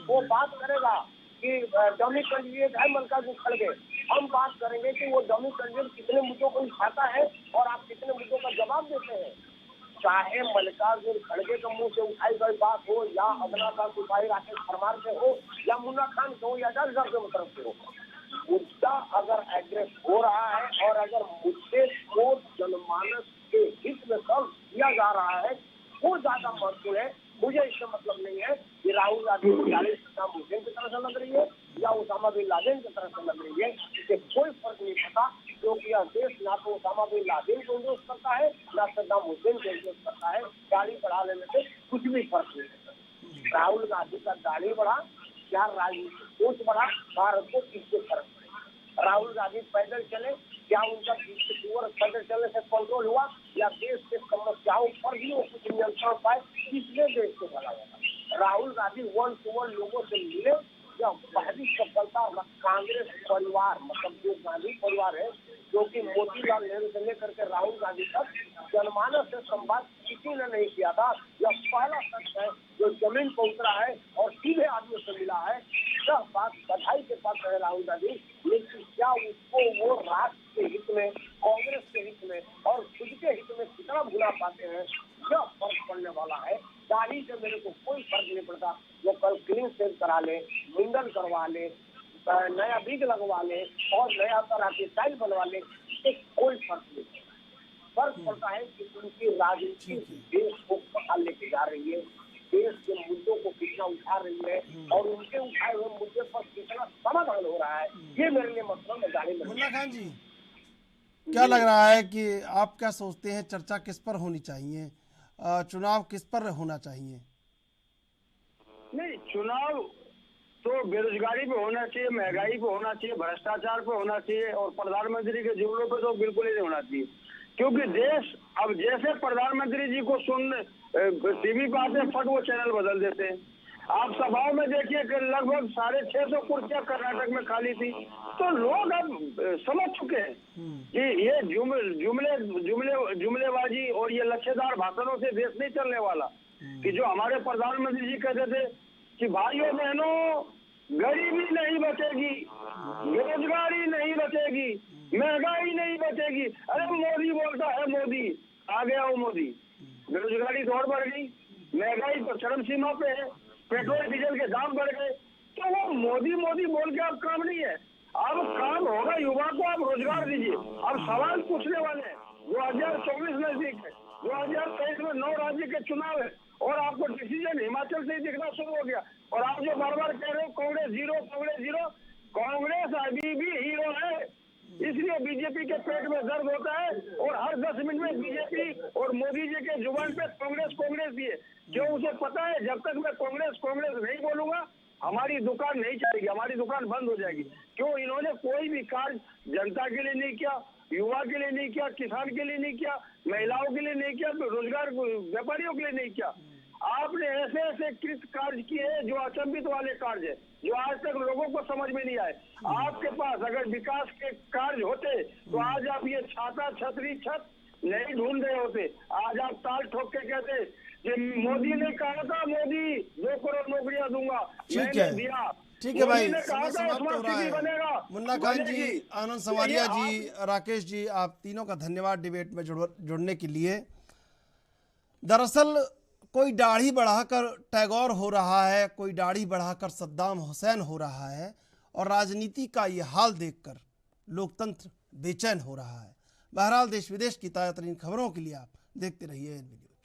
वो बात करेगा कि डमी कैंडिडेट है मल्लिकार्जुन खड़गे, हम बात करेंगे कि वो डमी कैंडिडेट कितने मुद्दों को उठाता है और आप कितने मुद्दों का जवाब देते हैं। चाहे मल्लिकार्जुन खड़गे के मुंह से उठाई गई बात हो, या अदना का सिपाही राकेश परमार से हो, या मुन्ना खान से हो, या जज साहब तरफ से हो, मुद्दा अगर एड्रेस हो रहा है और अगर मुद्दे को जनमानस के हित में कम किया जा रहा है, वो ज्यादा महत्वपूर्ण है। मुझे इससे मतलब नहीं है कि राहुल गांधी सद्दाम हुसैन की तरह से लग रही है या उसामा बिन लादेन की तरह से लग रही है, इससे कोई फर्क नहीं पड़ता। क्योंकि यह देश ना तो ओसामा बिन लादेन को इंडोर्स करता है, ना सद्दाम हुसैन को इंडोर्स करता है। गाड़ी बढ़ा लेने से कुछ भी फर्क नहीं पड़ता। राहुल गांधी का गाड़ी बढ़ा या राजनीतिक सोच बढ़ा, भारत को किससे फर्क पड़ेगा? राहुल गांधी पैदल चले, क्या उनका पैदल चलने से कंट्रोल हुआ, या देश के समस्याओं पर भी वो कुछ नियंत्रण पाए, इसलिए देश को भला होगा। राहुल गांधी 1 to 1 लोगों से मिले, या पहली सफलता कांग्रेस परिवार, मतलब जो गांधी परिवार है, जो कि मोतीलाल नेहरू से लेकर के राहुल गांधी तक जनमानस से संवाद किसी ने नहीं किया था। यह पहला शख्स है जो जमीन पर उतरा है और सीधे आदमी से मिला है। यह बात बधाई के पास है राहुल गांधी, लेकिन क्या उसको वो राष्ट्र के हित में, कांग्रेस के हित में और खुद के हित में कितना भुला पाते हैं, यह फर्क पड़ने वाला है। दाढ़ी से मेरे को कोई फर्क नहीं पड़ता, वो कल क्लीन शेव करा ले, मुंडन करवा ले, नया बीज लगवा ले और नया तरह की स्टाइल बनवा ले, इससे कोई फर्क नहीं पड़ता। फर्क पड़ता है कि उनकी राजनीति देश को कहाँ लेके जा रही है, देश के मुद्दों को कितना उठा रही है और उनके उठाए हुए मुद्दे पर कितना समाधान हो रहा है, ये मेरे लिए मतलब है। गाड़ी में मुन्ना खान जी, क्या लग रहा है कि आप क्या सोचते हैं, चर्चा किस पर होनी चाहिए, चुनाव किस पर होना चाहिए? नहीं, चुनाव तो बेरोजगारी पे होना चाहिए, महंगाई पे होना चाहिए, भ्रष्टाचार पे होना चाहिए और प्रधानमंत्री के जुमलों पे तो बिल्कुल ही नहीं होना चाहिए। क्योंकि देश अब जैसे प्रधानमंत्री जी को सुन टीवी पे आते फट वो चैनल बदल देते हैं। आप सभाओं में देखिए कि लगभग 650 कुर्सियां कर्नाटक में खाली थी, तो लोग अब समझ चुके हैं कि ये जुमलेबाजी और ये लच्छेदार भाषणों से देश नहीं चलने वाला। कि जो हमारे प्रधानमंत्री जी कहते थे कि भाइयों बहनों, गरीबी नहीं बचेगी, बेरोजगारी नहीं बचेगी, महंगाई नहीं बचेगी। अरे मोदी बोलता है, मोदी आ गया वो मोदी, बेरोजगारी तो और बढ़ गई, महंगाई तो चरम सीमा पे है, पेट्रोल डीजल के दाम बढ़ गए। तो वो मोदी मोदी बोल के अब काम नहीं है, अब काम होगा युवा को आप रोजगार दीजिए। अब सवाल पूछने वाले हैं, 2024 नजदीक है, 2023 में 9 राज्य के चुनाव है और आपको डिसीजन हिमाचल से ही दिखना शुरू हो गया। और आप जो बार बार कह रहे हो कांग्रेस जीरो, कांग्रेस जीरो, कांग्रेस अभी भी हीरो है। इसलिए बीजेपी के पेट में दर्द होता है और हर 10 मिनट में बीजेपी और मोदी जी के जुबान पे कांग्रेस कांग्रेस दिए। क्यों? उसे पता है जब तक मैं कांग्रेस कांग्रेस नहीं बोलूंगा हमारी दुकान नहीं चलेगी, हमारी दुकान बंद हो जाएगी। क्यों? इन्होंने कोई भी कार्य जनता के लिए नहीं किया, युवा के लिए नहीं किया, किसान के लिए नहीं किया, महिलाओं के लिए नहीं किया, रोजगार व्यापारियों के लिए नहीं किया। आपने ऐसे ऐसे कृत कार्य किए जो अचंभित वाले कार्य है, जो आज तक लोगों को समझ में नहीं आए। आपके पास अगर विकास के कार्य होते तो आज आप ये छाता छतरी छत नहीं ढूंढ रहे होते। आज आप ताल ठोक के कहते कि मोदी ने कहा था, मोदी 2 करोड़ नौकरियां दूंगा, मैंने दिया। ठीक है भाई, समय समाप्त हो रहा है। मुन्ना खान जी, आनंद संवारिया जी, राकेश जी, आप तीनों का धन्यवाद डिबेट में जुड़ने के लिए। दरअसल कोई दाढ़ी बढ़ाकर टैगोर हो रहा है, कोई दाढ़ी बढ़ाकर सद्दाम हुसैन हो रहा है, और राजनीति का ये हाल देखकर लोकतंत्र बेचैन हो रहा है। बहरहाल देश विदेश की ताज़ा तरीन खबरों के लिए आप देखते रहिए एनबी न्यूज़।